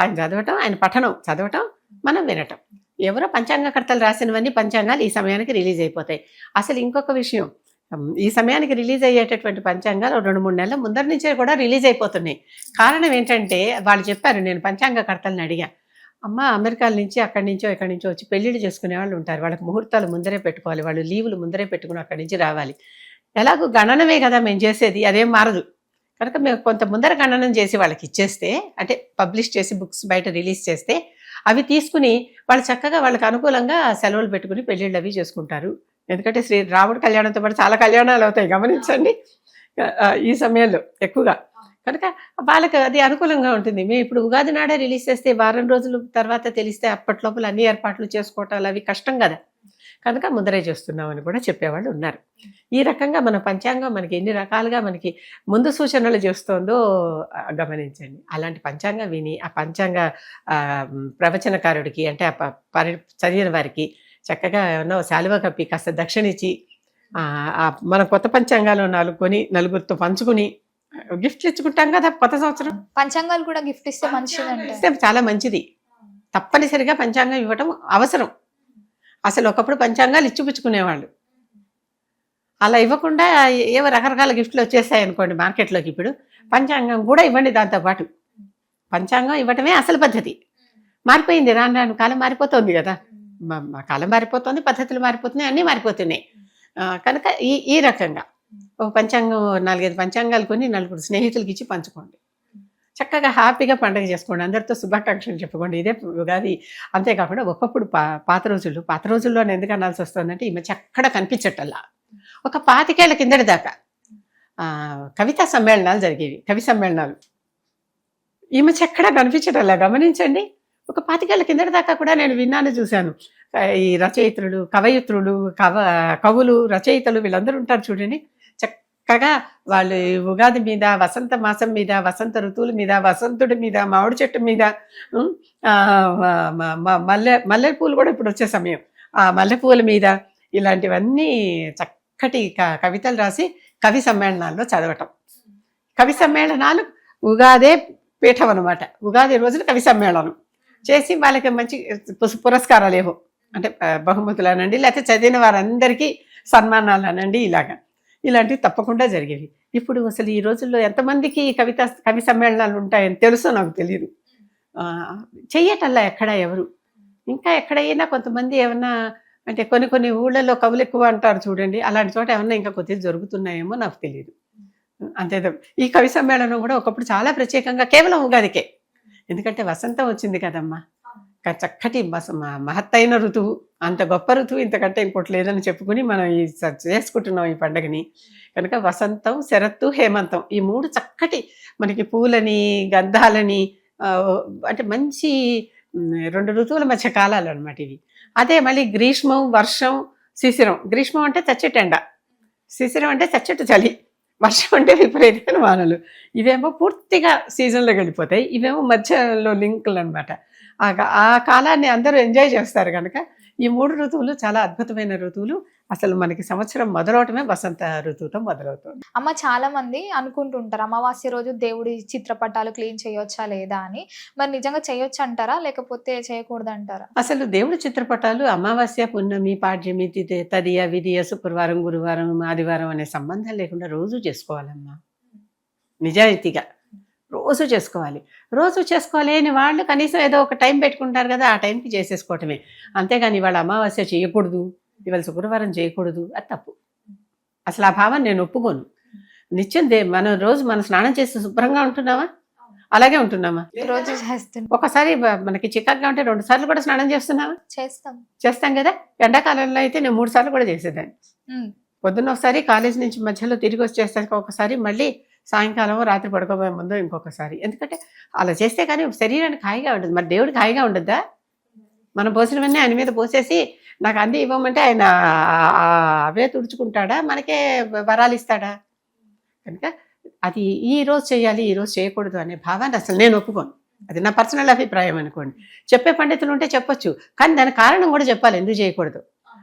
[SPEAKER 2] ఆయన చదవటం, ఆయన పఠనం చదవటం, మనం వినటం. ఎవరో పంచాంగకర్తలు రాసినవన్నీ పంచాంగాలు ఈ సమయానికి రిలీజ్ అయిపోతాయి. అసలు ఇంకొక విషయం, ఈ సమయానికి రిలీజ్ అయ్యేటటువంటి పంచాంగాలు 2-3 నెలల ముందర నుంచే కూడా రిలీజ్ అయిపోతున్నాయి. కారణం ఏంటంటే వాళ్ళు చెప్పారు, నేను పంచాంగకర్తలను అడిగా, అమ్మ అమెరికాల నుంచి అక్కడి నుంచో ఇక్కడి నుంచో వచ్చి పెళ్ళిళ్ళు చేసుకునే వాళ్ళు ఉంటారు, వాళ్ళకి ముహూర్తాలు ముందరే పెట్టుకోవాలి, వాళ్ళు లీవులు ముందరే పెట్టుకుని అక్కడి నుంచి రావాలి. ఎలాగో గణనమే కదా మేము చేసేది, అదేం మారదు. కనుక మేము కొంత ముందర గణనం చేసి వాళ్ళకి ఇచ్చేస్తే, అంటే పబ్లిష్ చేసి బుక్స్ బయట రిలీజ్ చేస్తే, అవి తీసుకుని వాళ్ళు చక్కగా వాళ్ళకి అనుకూలంగా సెలవులు పెట్టుకుని పెళ్ళిళ్ళు అవి చేసుకుంటారు. ఎందుకంటే రాముడి కళ్యాణంతో పాటు చాలా కళ్యాణాలు అవుతాయి, గమనించండి ఈ సమయంలో ఎక్కువగా. కనుక వాళ్ళకి అది అనుకూలంగా ఉంటుంది. మేము ఇప్పుడు ఉగాది నాడే రిలీజ్ చేస్తే వారం రోజుల తర్వాత తెలిస్తే అప్పట్లోపల అన్ని ఏర్పాట్లు చేసుకోవటాలు అవి కష్టం కదా. కనుక ముందరే చేస్తున్నామని కూడా చెప్పేవాళ్ళు ఉన్నారు. ఈ రకంగా మన పంచాంగం మనకి ఎన్ని రకాలుగా మనకి ముందు సూచనలు చేస్తోందో గమనించండి. అలాంటి పంచాంగం విని ఆ పంచాంగ ప్రవచనకారుడికి అంటే చదివిన వారికి చక్కగా ఏమన్నా శాలువ కప్పి కాస్త దక్షిణ ఇచ్చి మన కొత్త పంచాంగాలు 4 కొని నలుగురితో పంచుకుని గిఫ్ట్లు ఇచ్చుకుంటాం కదా కొత్త సంవత్సరం.
[SPEAKER 1] పంచాంగాలు కూడా గిఫ్ట్ ఇస్తే మంచిది,
[SPEAKER 2] చాలా మంచిది. తప్పనిసరిగా పంచాంగం ఇవ్వటం అవసరం. అసలు ఒకప్పుడు పంచాంగాలు ఇచ్చిపుచ్చుకునేవాళ్ళు, అలా ఇవ్వకుండా ఏవో రకరకాల గిఫ్ట్లు వచ్చేస్తాయి అనుకోండి మార్కెట్లోకి. ఇప్పుడు పంచాంగం కూడా ఇవ్వండి దాంతోపాటు. పంచాంగం ఇవ్వటమే అసలు పద్ధతి. మారిపోయింది, రాను రాను కాలం మారిపోతుంది కదా, కాలం మారిపోతుంది, పద్ధతులు మారిపోతున్నాయి, అన్నీ మారిపోతున్నాయి. కనుక ఈ రకంగా ఒక పంచాంగం 4-5 పంచాంగాలు కొని 4 స్నేహితులకి ఇచ్చి పంచుకోండి. చక్కగా హ్యాపీగా పండుగ చేసుకోండి, అందరితో శుభాకాంక్షలు చెప్పుకోండి. ఇదే ఉగాది. అంతేకాకుండా ఒకప్పుడు పాత రోజుల్లో ఎందుకు అనాల్సి వస్తుందంటే ఈ మధ్య ఎక్కడ కనిపించటల్లా. ఒక 25 ఏళ్ల కిందటి దాకా కవితా సమ్మేళనాలు జరిగేవి, కవి సమ్మేళనాలు. ఈ మధ్య ఎక్కడా కనిపించటల్లా, గమనించండి. ఒక 25 ఏళ్ల కిందటి దాకా కూడా నేను విన్నాను, చూశాను. ఈ రచయిత్రులు, కవయిత్రులు, కవులు, రచయితలు వీళ్ళందరూ ఉంటారు చూడండి. చక్కగా వాళ్ళు ఉగాది మీద, వసంత మాసం మీద, వసంత ఋతువుల మీద, వసంతుడి మీద, మామిడి చెట్టు మీద, మల్లెపూలు కూడా ఇప్పుడు వచ్చే సమయం, ఆ మల్లెపూల మీద ఇలాంటివన్నీ చక్కటి కవితలు రాసి కవి సమ్మేళనాల్లో చదవటం. కవి సమ్మేళనాలు ఉగాదే పీఠం అనమాట. ఉగాది రోజున కవి సమ్మేళనం చేసి వాళ్ళకి మంచి పురస్కారాలు ఏవో అంటే బహుమతులు అనండి, లేకపోతే చదివిన వారందరికీ సన్మానాలు అనండి, ఇలాంటివి తప్పకుండా జరిగేవి. ఇప్పుడు అసలు ఈ రోజుల్లో ఎంతమందికి కవి సమ్మేళనాలు ఉంటాయని తెలుసో నాకు తెలియదు. చెయ్యటల్లా ఎక్కడ ఎవరు. ఇంకా ఎక్కడైనా కొంతమంది ఏమన్నా అంటే కొన్ని ఊళ్ళలో కవులు ఎక్కువ అంటారు చూడండి, అలాంటి చోట ఏమన్నా ఇంకా కొద్దిగా జరుగుతున్నాయేమో నాకు తెలియదు. అంతే. ఈ కవి సమ్మేళనం కూడా ఒకప్పుడు చాలా ప్రత్యేకంగా కేవలం ఉగాదికే. ఎందుకంటే వసంతం వచ్చింది కదమ్మా, చక్కటి మహత్తైన ఋతువు, అంత గొప్ప ఋతువు ఇంతకంటే ఇంకోటి లేదని చెప్పుకుని మనం చేసుకుంటున్నాం ఈ పండుగని. కనుక వసంతం, శరత్తు, హేమంతం ఈ 3 చక్కటి మనకి పూలని, గంధాలని అంటే మంచి 2 ఋతువుల మధ్య కాలాలు అనమాట ఇవి. అదే మళ్ళీ గ్రీష్మం, వర్షం, శిశిరం. గ్రీష్మం అంటే చచ్చటి ఎండ, శిశిరం అంటే చచ్చటి చలి, వర్షం అంటే విపరీతమైన వానలు. ఇవేమో పూర్తిగా సీజన్లో గడిపోతాయి, ఇవేమో మధ్యలో లింకులు అనమాట. ఆ కాలాన్ని అందరూ ఎంజాయ్ చేస్తారు కనుక ఈ 3 ఋతువులు చాలా అద్భుతమైన ఋతువులు. అసలు మనకి సంవత్సరం మొదలవటమే వసంత ఋతువుతో మొదలవుతుంది.
[SPEAKER 1] అమ్మ చాలా మంది అనుకుంటుంటారు అమావాస్య రోజు దేవుడి చిత్రపటాలు క్లీన్ చేయొచ్చా లేదా అని. మరి నిజంగా చేయొచ్చు అంటారా, లేకపోతే చేయకూడదు అంటారా?
[SPEAKER 2] అసలు దేవుడి చిత్రపటాలు అమావాస్య, పున్నమి, పాడ్యమి, తదియ, విధియ, శుక్రవారం, గురువారం, ఆదివారం అనే సంబంధం లేకుండా రోజు చేసుకోవాలమ్మా. నిజాయితీగా రోజు చేసుకోవాలి. రోజు చేసుకోలేని వాళ్ళు కనీసం ఏదో ఒక టైం పెట్టుకుంటారు కదా, ఆ టైంకి చేసేసుకోవటమే. అంతేగాని ఇవాళ అమావాస్య చేయకూడదు, ఇవాళ శుక్రవారం చేయకూడదు, అది తప్పు. అసలు ఆ భావం నేను ఒప్పుకోను. నిత్యం మనం రోజు మనం స్నానం చేసి శుభ్రంగా ఉంటున్నామా? అలాగే ఉంటున్నామా?
[SPEAKER 1] రోజు చేస్తాం.
[SPEAKER 2] ఒకసారి మనకి చికాగ్గా ఉంటే 2 సార్లు కూడా స్నానం చేస్తున్నామా? చేస్తాం కదా. ఎండాకాలంలో అయితే నేను 3 సార్లు కూడా చేసేదాన్ని. పొద్దున్న ఒకసారి, కాలేజ్ నుంచి మధ్యలో తిరిగి వచ్చేస్తాక ఒకసారి, మళ్ళీ సాయంకాలం రాత్రి పడుకోబోయే ముందు ఇంకొకసారి. ఎందుకంటే అలా చేస్తే కానీ శరీరానికి హాయిగా ఉంటుంది. మరి దేవుడికి హాయిగా ఉండద్దా? మనం పోసినవన్నీ ఆయన మీద పోసేసి నాకు అంది ఇవ్వమంటే ఆయన అవే తుడుచుకుంటాడా, మనకే వరాలు ఇస్తాడా? కనుక అది ఈ రోజు చేయాలి, ఈ రోజు చేయకూడదు అనే భావాన్ని అసలు నేను ఒప్పుకోను. అది నా పర్సనల్ అభిప్రాయం అనుకోండి. చెప్పే పండితులు ఉంటే చెప్పొచ్చు, కానీ దాని కారణం కూడా చెప్పాలి ఎందుకు చేయకూడదు.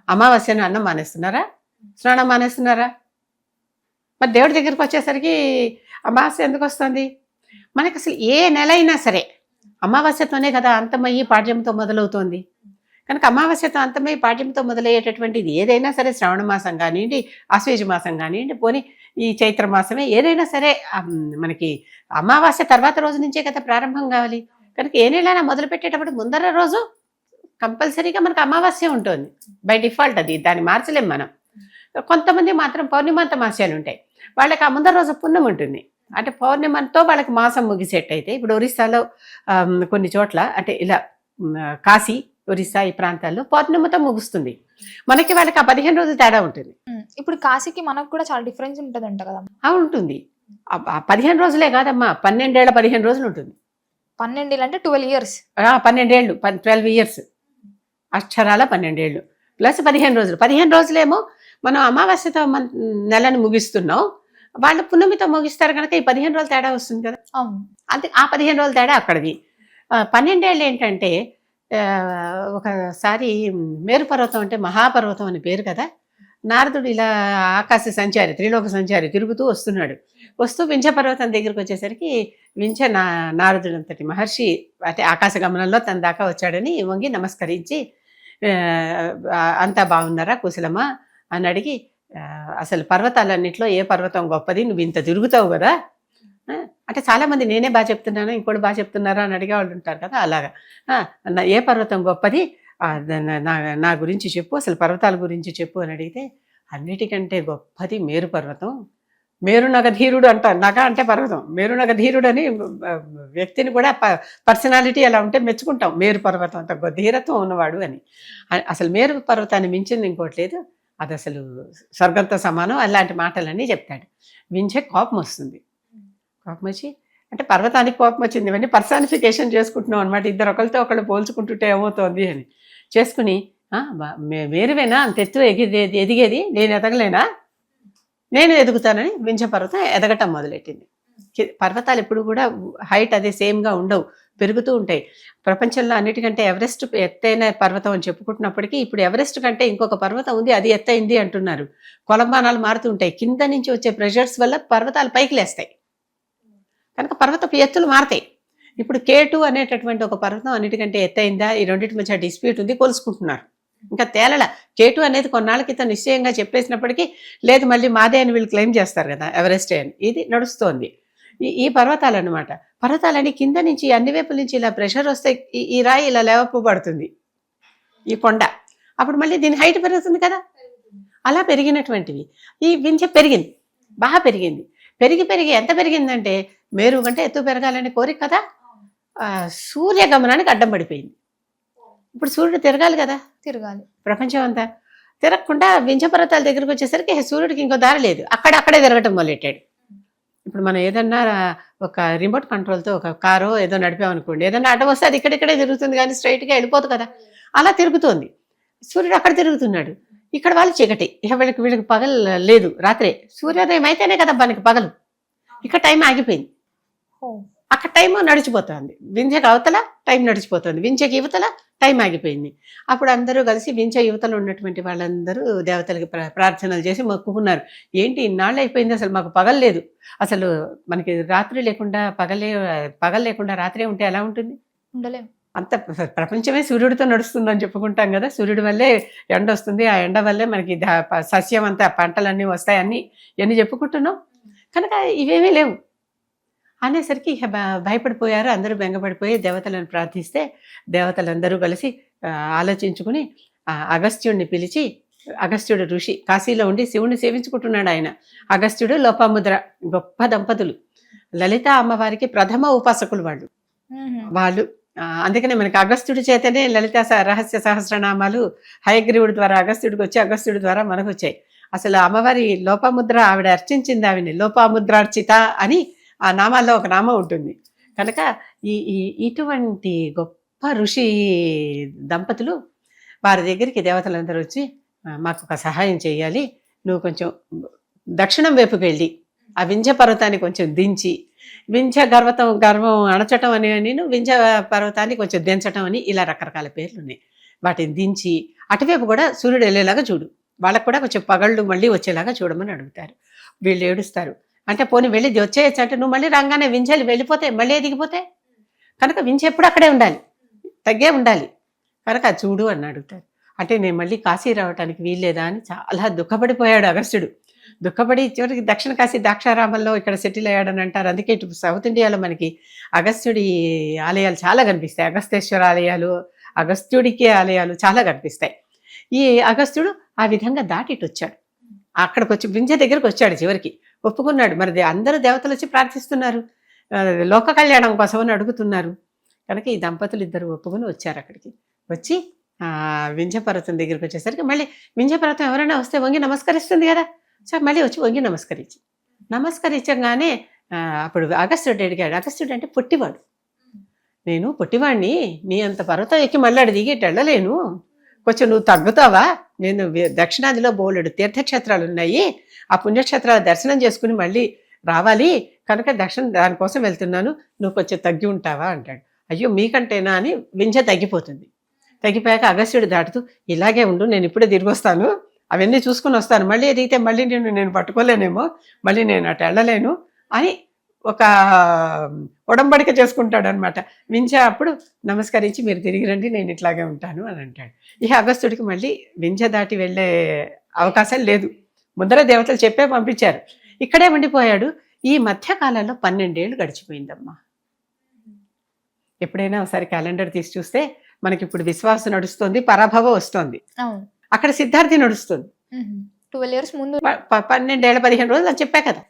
[SPEAKER 2] అమావాస్యను అన్నం మానేస్తున్నారా, స్నానం మానేస్తున్నారా? మరి దేవుడి దగ్గరికి వచ్చేసరికి అమావాస్య ఎందుకు వస్తుంది? మనకి అసలు ఏ నెల అయినా సరే అమావాస్యతోనే కదా అంతమయ్యి పాడ్యంతో మొదలవుతోంది. కనుక అమావాస్యతో అంతమయ్యి పాడ్యంతో మొదలయ్యేటటువంటిది ఏదైనా సరే, శ్రావణ మాసం కానివ్వండి, ఆశ్వేజ మాసం కానివ్వండి, పోనీ ఈ చైత్ర మాసమే ఏదైనా సరే మనకి అమావాస్య తర్వాత రోజు నుంచే కదా ప్రారంభం కావాలి. కనుక ఏ నెలైనా మొదలు పెట్టేటప్పుడు ముందర రోజు కంపల్సరీగా మనకు అమావాస్య ఉంటుంది బై డిఫాల్ట్. అది దాన్ని మార్చలేం మనం. కొంతమంది మాత్రం పౌర్ణిమాంత మాస్యాలు ఉంటాయి, వాళ్ళకి ఆ ముందర రోజు పుణ్యం ఉంటుంది. అంటే పౌర్ణిమంతో వాళ్ళకి మాసం ముగిసేట్టయితే, ఇప్పుడు ఒరిస్సాలో కొన్ని చోట్ల అంటే ఇలా కాశీ, ఒరిస్సా ఈ ప్రాంతాల్లో పౌర్ణిమతో ముగుస్తుంది. మనకి వాళ్ళకి ఆ 15 రోజులు తేడా ఉంటుంది.
[SPEAKER 1] ఇప్పుడు కాశీకి మనకు కూడా చాలా డిఫరెన్స్ ఉంటుంది అంట కదా?
[SPEAKER 2] ఉంటుంది. 15 రోజులే కాదమ్మా, 12 ఏళ్ళ 15 రోజులు ఉంటుంది.
[SPEAKER 1] 12 ఏళ్ళు అంటే 12 years.
[SPEAKER 2] 12 ఏళ్ళు, 12 years, అక్షరాల 12 ఏళ్ళు ప్లస్ 15 రోజులు. 15 రోజులేమో మనం అమావాస్యతో నెలను ముగిస్తున్నాం, వాళ్ళు పున్నమితో ముగిస్తారు కనుక ఈ 15 రోజులు తేడా వస్తుంది కదా. అంతే, ఆ 15 రోజులు తేడా అక్కడిది. 12 ఏళ్ళు ఏంటంటే ఒకసారి మేరు పర్వతం అంటే మహాపర్వతం అని పేరు కదా. నారదుడు ఇలా ఆకాశ సంచారి, త్రిలోక సంచారి తిరుగుతూ వస్తున్నాడు. వస్తూ వింధ్య పర్వతం దగ్గరికి వచ్చేసరికి వింధ్య నారదుడు అంతటి మహర్షి అంటే ఆకాశ గమనంలో తన దాకా వచ్చాడని వంగి నమస్కరించి, అంతా బాగున్నారా, కుశలమా అని అడిగి, అసలు పర్వతాలన్నింటిలో ఏ పర్వతం గొప్పది, నువ్వు ఇంత తిరుగుతావు కదా అంటే, చాలామంది నేనే బాగా చెప్తున్నాను, ఇంకోటి బాగా చెప్తున్నారా అని అడిగే వాళ్ళు ఉంటారు కదా. అలాగా ఏ పర్వతం గొప్పది, నా గురించి చెప్పు, అసలు పర్వతాల గురించి చెప్పు అని అడిగితే, అన్నిటికంటే గొప్పది మేరు పర్వతం, మేరు నగధీరుడు అంటారు. నగ అంటే పర్వతం, మేరు నగధీరుడు అని వ్యక్తిని కూడా పర్సనాలిటీ అలా ఉంటే మెచ్చుకుంటాం. మేరు పర్వతం అంత ధీరత్వం ఉన్నవాడు అని. అసలు మేరు పర్వతాన్ని మించింది ఇంకోటి లేదు, అది అసలు స్వర్గంతో సమానం, అలాంటి మాటలన్నీ చెప్తాడు. వించే కోపం వస్తుంది. కోపం వచ్చి, అంటే పర్వతానికి కోపం వచ్చింది, ఇవన్నీ పర్సానిఫికేషన్ చేసుకుంటున్నాం అనమాట. ఇద్దరు ఒకరితో ఒకళ్ళు పోల్చుకుంటుంటే ఏమవుతోంది అని చేసుకుని, వేరువేనా అంత ఎత్తు ఎదిగేది, నేను ఎదగలేనా, నేను ఎదుగుతానని వించ పర్వతం ఎదగటం మొదలెట్టింది. పర్వతాలు ఎప్పుడు కూడా హైట్ అదే సేమ్గా ఉండవు, పెరుగుతూ ఉంటాయి. ప్రపంచంలో అన్నిటికంటే ఎవరెస్ట్ ఎత్తైన పర్వతం అని చెప్పుకుంటున్నప్పటికీ ఇప్పుడు ఎవరెస్ట్ కంటే ఇంకొక పర్వతం ఉంది, అది ఎత్తైంది అంటున్నారు. కొలంబానాలు మారుతూ ఉంటాయి, కింద నుంచి వచ్చే ప్రెషర్స్ వల్ల పర్వతాలు పైకి లేస్తాయి కనుక పర్వతపు ఎత్తులు మారతాయి. ఇప్పుడు K2 అనేటటువంటి ఒక పర్వతం అన్నిటికంటే ఎత్తైందా, ఈ రెండింటి మధ్య డిస్ప్యూట్ ఉంది, కొలుసుకుంటున్నారు. ఇంకా తేలల. K2 అనేది కొన్నాళ్ళ క్రితం నిశ్చయంగా చెప్పేసినప్పటికీ లేదు, మళ్ళీ మాదే అని వీళ్ళు క్లెయిమ్ చేస్తారు కదా, ఎవరెస్టే అని. ఇది నడుస్తోంది. ఈ పర్వతాలు అనమాట. పర్వతాలని కింద నుంచి అన్ని వైపుల నుంచి ఇలా ప్రెషర్ వస్తే ఈ రాయి ఇలా లేవపబడుతుంది, ఈ కొండ. అప్పుడు మళ్ళీ దీని హైట్ పెరుగుతుంది కదా. అలా పెరిగినటువంటివి ఈ వింధ్య పెరిగింది, బాగా పెరిగింది. పెరిగి ఎంత పెరిగిందంటే, మేరు కంటే ఎత్తు పెరగాలని కోరిక కదా, సూర్యగమనానికి అడ్డం పడిపోయింది. ఇప్పుడు సూర్యుడు తిరగాలి కదా
[SPEAKER 1] తిరగాలి.
[SPEAKER 2] ప్రపంచం అంతా. తిరగకుండా వింధ్య పర్వతాల దగ్గరికి వచ్చేసరికి సూర్యుడికి ఇంకో దారి లేదు, అక్కడే తిరగటం మొదలెట్టాడు. ఇప్పుడు మనం ఏదన్నా ఒక రిమోట్ కంట్రోల్తో ఒక కారో ఏదో నడిపామనుకోండి, ఏదన్నా అడ్డం వస్తే అది ఇక్కడిక్కడే తిరుగుతుంది కానీ స్ట్రైట్గా వెళ్ళిపోదు కదా, అలా తిరుగుతోంది. సూర్యుడు అక్కడ తిరుగుతున్నాడు, ఇక్కడ వాళ్ళు చీకటి. ఇక వీళ్ళకి పగలు లేదు, రాత్రే. సూర్యోదయం అయితేనే కదా మనకి పగలు. ఇక్కడ టైం ఆగిపోయింది,
[SPEAKER 1] ఓ.
[SPEAKER 2] అక్కడ టైం నడిచిపోతుంది. వింధ్యకి అవతల టైం నడిచిపోతుంది, వింధ్యకి యువతల టైం ఆగిపోయింది. అప్పుడు అందరూ కలిసి వింధ్య యువతలు ఉన్నటువంటి వాళ్ళందరూ దేవతలకి ప్రార్థనలు చేసి మొక్కుకున్నారు. ఏంటి ఇన్నాళ్ళు అయిపోయింది, అసలు మాకు పగలు లేదు, అసలు మనకి రాత్రి లేకుండా పగలు లేకుండా రాత్రే ఉంటే ఎలా ఉంటుంది?
[SPEAKER 1] ఉండలేం.
[SPEAKER 2] అంత ప్రపంచమే సూర్యుడితో నడుస్తుందని చెప్పుకుంటాం కదా, సూర్యుడి వల్లే ఎండ వస్తుంది, ఆ ఎండ వల్లే మనకి సస్యం అంతా పంటలన్నీ వస్తాయని ఇవన్నీ చెప్పుకుంటున్నాం. కనుక ఇవేమీ లేవు అనేసరికి ఇక భయపడిపోయారు అందరూ, బెంగపడిపోయి దేవతలను ప్రార్థిస్తే దేవతలందరూ కలిసి ఆలోచించుకుని అగస్త్యుడిని పిలిచి, అగస్త్యుడు ఋషి కాశీలో ఉండి శివుణ్ణి సేవించుకుంటున్నాడు ఆయన. అగస్త్యుడు లోపాముద్ర గొప్ప దంపతులు, లలిత అమ్మవారికి ప్రథమ ఉపాసకులు వాళ్ళు. అందుకనే మనకి అగస్త్యుడి చేతనే లలిత రహస్య సహస్రనామాలు హయగ్రీవుడి ద్వారా అగస్త్యుడికి వచ్చి అగస్త్యుడి ద్వారా మనకు వచ్చాయి. అసలు అమ్మవారి లోపాముద్ర ఆవిడ అర్చించింది, ఆవిడని లోపాముద్రార్చిత అని ఆ నామాల్లో ఒక నామం ఉంటుంది. కనుక ఇటువంటి గొప్ప ఋషి దంపతులు వారి దగ్గరికి దేవతలందరూ వచ్చి, మాకు ఒక సహాయం చేయాలి, నువ్వు కొంచెం దక్షిణం వైపుకి వెళ్ళి ఆ వింధ్య పర్వతాన్ని కొంచెం దించి, వింధ్య గర్వం అణచటం అని, నేను వింధ్య పర్వతాన్ని కొంచెం దించటం అని, ఇలా రకరకాల పేర్లు ఉన్నాయి. వాటిని దించి అటువైపు కూడా సూర్యుడు వెళ్ళేలాగా చూడు, వాళ్ళకు కూడా కొంచెం పగళ్ళు మళ్ళీ వచ్చేలాగా చూడమని అడుగుతారు. వీళ్ళు ఏడుస్తారు. అంటే పోనీ వెళ్ళి వచ్చేయచ్చు అంటే, నువ్వు మళ్ళీ రంగానే వింధ్యాలు వెళ్ళిపోతే మళ్ళీ ఎదిగిపోతే, కనుక వింధ్య ఎప్పుడు అక్కడే ఉండాలి, తగ్గే ఉండాలి, కనుక అది చూడు అని అడుగుతారు. అంటే నేను మళ్ళీ కాశీ రావడానికి వీల్లేదా అని చాలా దుఃఖపడిపోయాడు అగస్త్యుడు. దుఃఖపడి చివరికి దక్షిణ కాశీ ద్రాక్షారామంలో ఇక్కడ సెటిల్ అయ్యాడని అంటారు. అందుకే ఇటు సౌత్ ఇండియాలో మనకి అగస్త్యుడి ఆలయాలు చాలా కనిపిస్తాయి, అగస్తేశ్వర ఆలయాలు, అగస్త్యుడికి ఆలయాలు చాలా కనిపిస్తాయి. ఈ అగస్త్యుడు ఆ విధంగా దాటిటి వచ్చాడు, అక్కడికి వచ్చి వింధ్య దగ్గరికి వచ్చాడు, చివరికి ఒప్పుకున్నాడు. మరి అందరూ దేవతలు వచ్చి ప్రార్థిస్తున్నారు, లోక కళ్యాణం కోసం అని అడుగుతున్నారు. కనుక ఈ దంపతులు ఇద్దరు ఒప్పుకొని వచ్చారు. అక్కడికి వచ్చి వింధ్య పర్వతం దగ్గరికి వచ్చేసరికి మళ్ళీ వింధ్య పర్వతం ఎవరైనా వస్తే వంగి నమస్కరిస్తుంది కదా, సో మళ్ళీ వచ్చి వంగి నమస్కరించగానే అప్పుడు అగస్త్యుడు అడిగాడు. అగస్త్యుడు అంటే పొట్టివాడు, నేను పొట్టివాడిని, నీ అంత పర్వతం ఎక్కి మళ్ళీ అడి దిగి వెళ్ళలేను, కొంచెం నువ్వు తగ్గుతావా? నేను దక్షిణాదిలో బోలెడు తీర్థక్షేత్రాలు ఉన్నాయి, ఆ పుణ్యక్షేత్రాల దర్శనం చేసుకుని మళ్ళీ రావాలి, కనుక దానికోసం వెళ్తున్నాను, నువ్వు కొంచెం తగ్గి ఉంటావా అంటాడు. అయ్యో మీకంటేనా అని వింధ్య తగ్గిపోతుంది. తగ్గిపోయాక అగస్త్యుడు దాటుతూ, ఇలాగే ఉండు, నేను ఇప్పుడే తిరిగి వస్తాను, అవన్నీ చూసుకుని వస్తాను, మళ్ళీ ఎదిగితే మళ్ళీ నేను పట్టుకోలేనేమో, మళ్ళీ నేను అటు వెళ్ళలేను అని ఒక ఉడంబడిక చేసుకుంటాడు అనమాట. వింధ్య అప్పుడు నమస్కరించి, మీరు తిరిగి రండి, నేను ఇట్లాగే ఉంటాను అని అంటాడు. ఇక అగస్త్యుడికి మళ్ళీ వింధ్య దాటి వెళ్ళే అవకాశం లేదు, ముందర దేవతలు చెప్పే పంపించారు, ఇక్కడే ఉండిపోయాడు. ఈ మధ్యకాలంలో 12 ఏళ్ళు గడిచిపోయిందమ్మా. ఎప్పుడైనా ఒకసారి క్యాలెండర్ తీసి చూస్తే మనకి ఇప్పుడు విశ్వాసం నడుస్తుంది, పరాభవ వస్తుంది, అక్కడ సిద్ధార్థి నడుస్తుంది.
[SPEAKER 1] 12 years ముందు
[SPEAKER 2] 12 ఏళ్ళ 15 రోజులు అని చెప్పా కదా,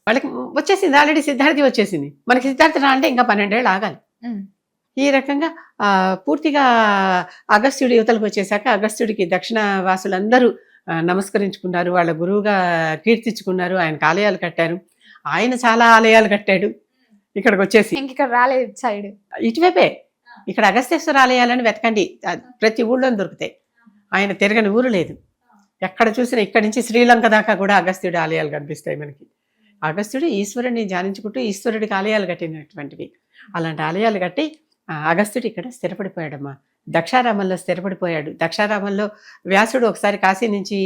[SPEAKER 2] వాళ్ళకి వచ్చేసింది ఆల్రెడీ, సిద్ధార్థి వచ్చేసింది. మనకి సిద్ధార్థి రాలంటే ఇంకా 12 ఏళ్ళు ఆగాలి. ఈ రకంగా పూర్తిగా అగస్త్యుడి యువతలకు వచ్చేసాక అగస్త్యుడికి దక్షిణ వాసులందరూ నమస్కరించుకున్నారు, వాళ్ళ గురువుగా కీర్తించుకున్నారు, ఆయనకు ఆలయాలు కట్టారు. ఆయన చాలా ఆలయాలు కట్టాడు. ఇక్కడికి వచ్చేసి
[SPEAKER 1] ఇక్కడ రాలేదు సైడ్,
[SPEAKER 2] ఇటువైపే ఇక్కడ అగస్తేశ్వర ఆలయాలని వెతకండి, ప్రతి ఊళ్ళో దొరుకుతాయి. ఆయన తిరగని ఊరు లేదు, ఎక్కడ చూసినా ఇక్కడి నుంచి శ్రీలంక దాకా కూడా అగస్త్యుడి ఆలయాలు కనిపిస్తాయి మనకి. అగస్త్యుడు ఈశ్వరుని ధ్యానించుకుంటూ ఈశ్వరుడికి ఆలయాలు కట్టినటువంటివి. అలాంటి ఆలయాలు కట్టి అగస్త్యుడు ఇక్కడ స్థిరపడిపోయాడమ్మా, దక్షారామంలో స్థిరపడిపోయాడు. దక్షారామంలో వ్యాసుడు ఒకసారి కాశీ నుంచి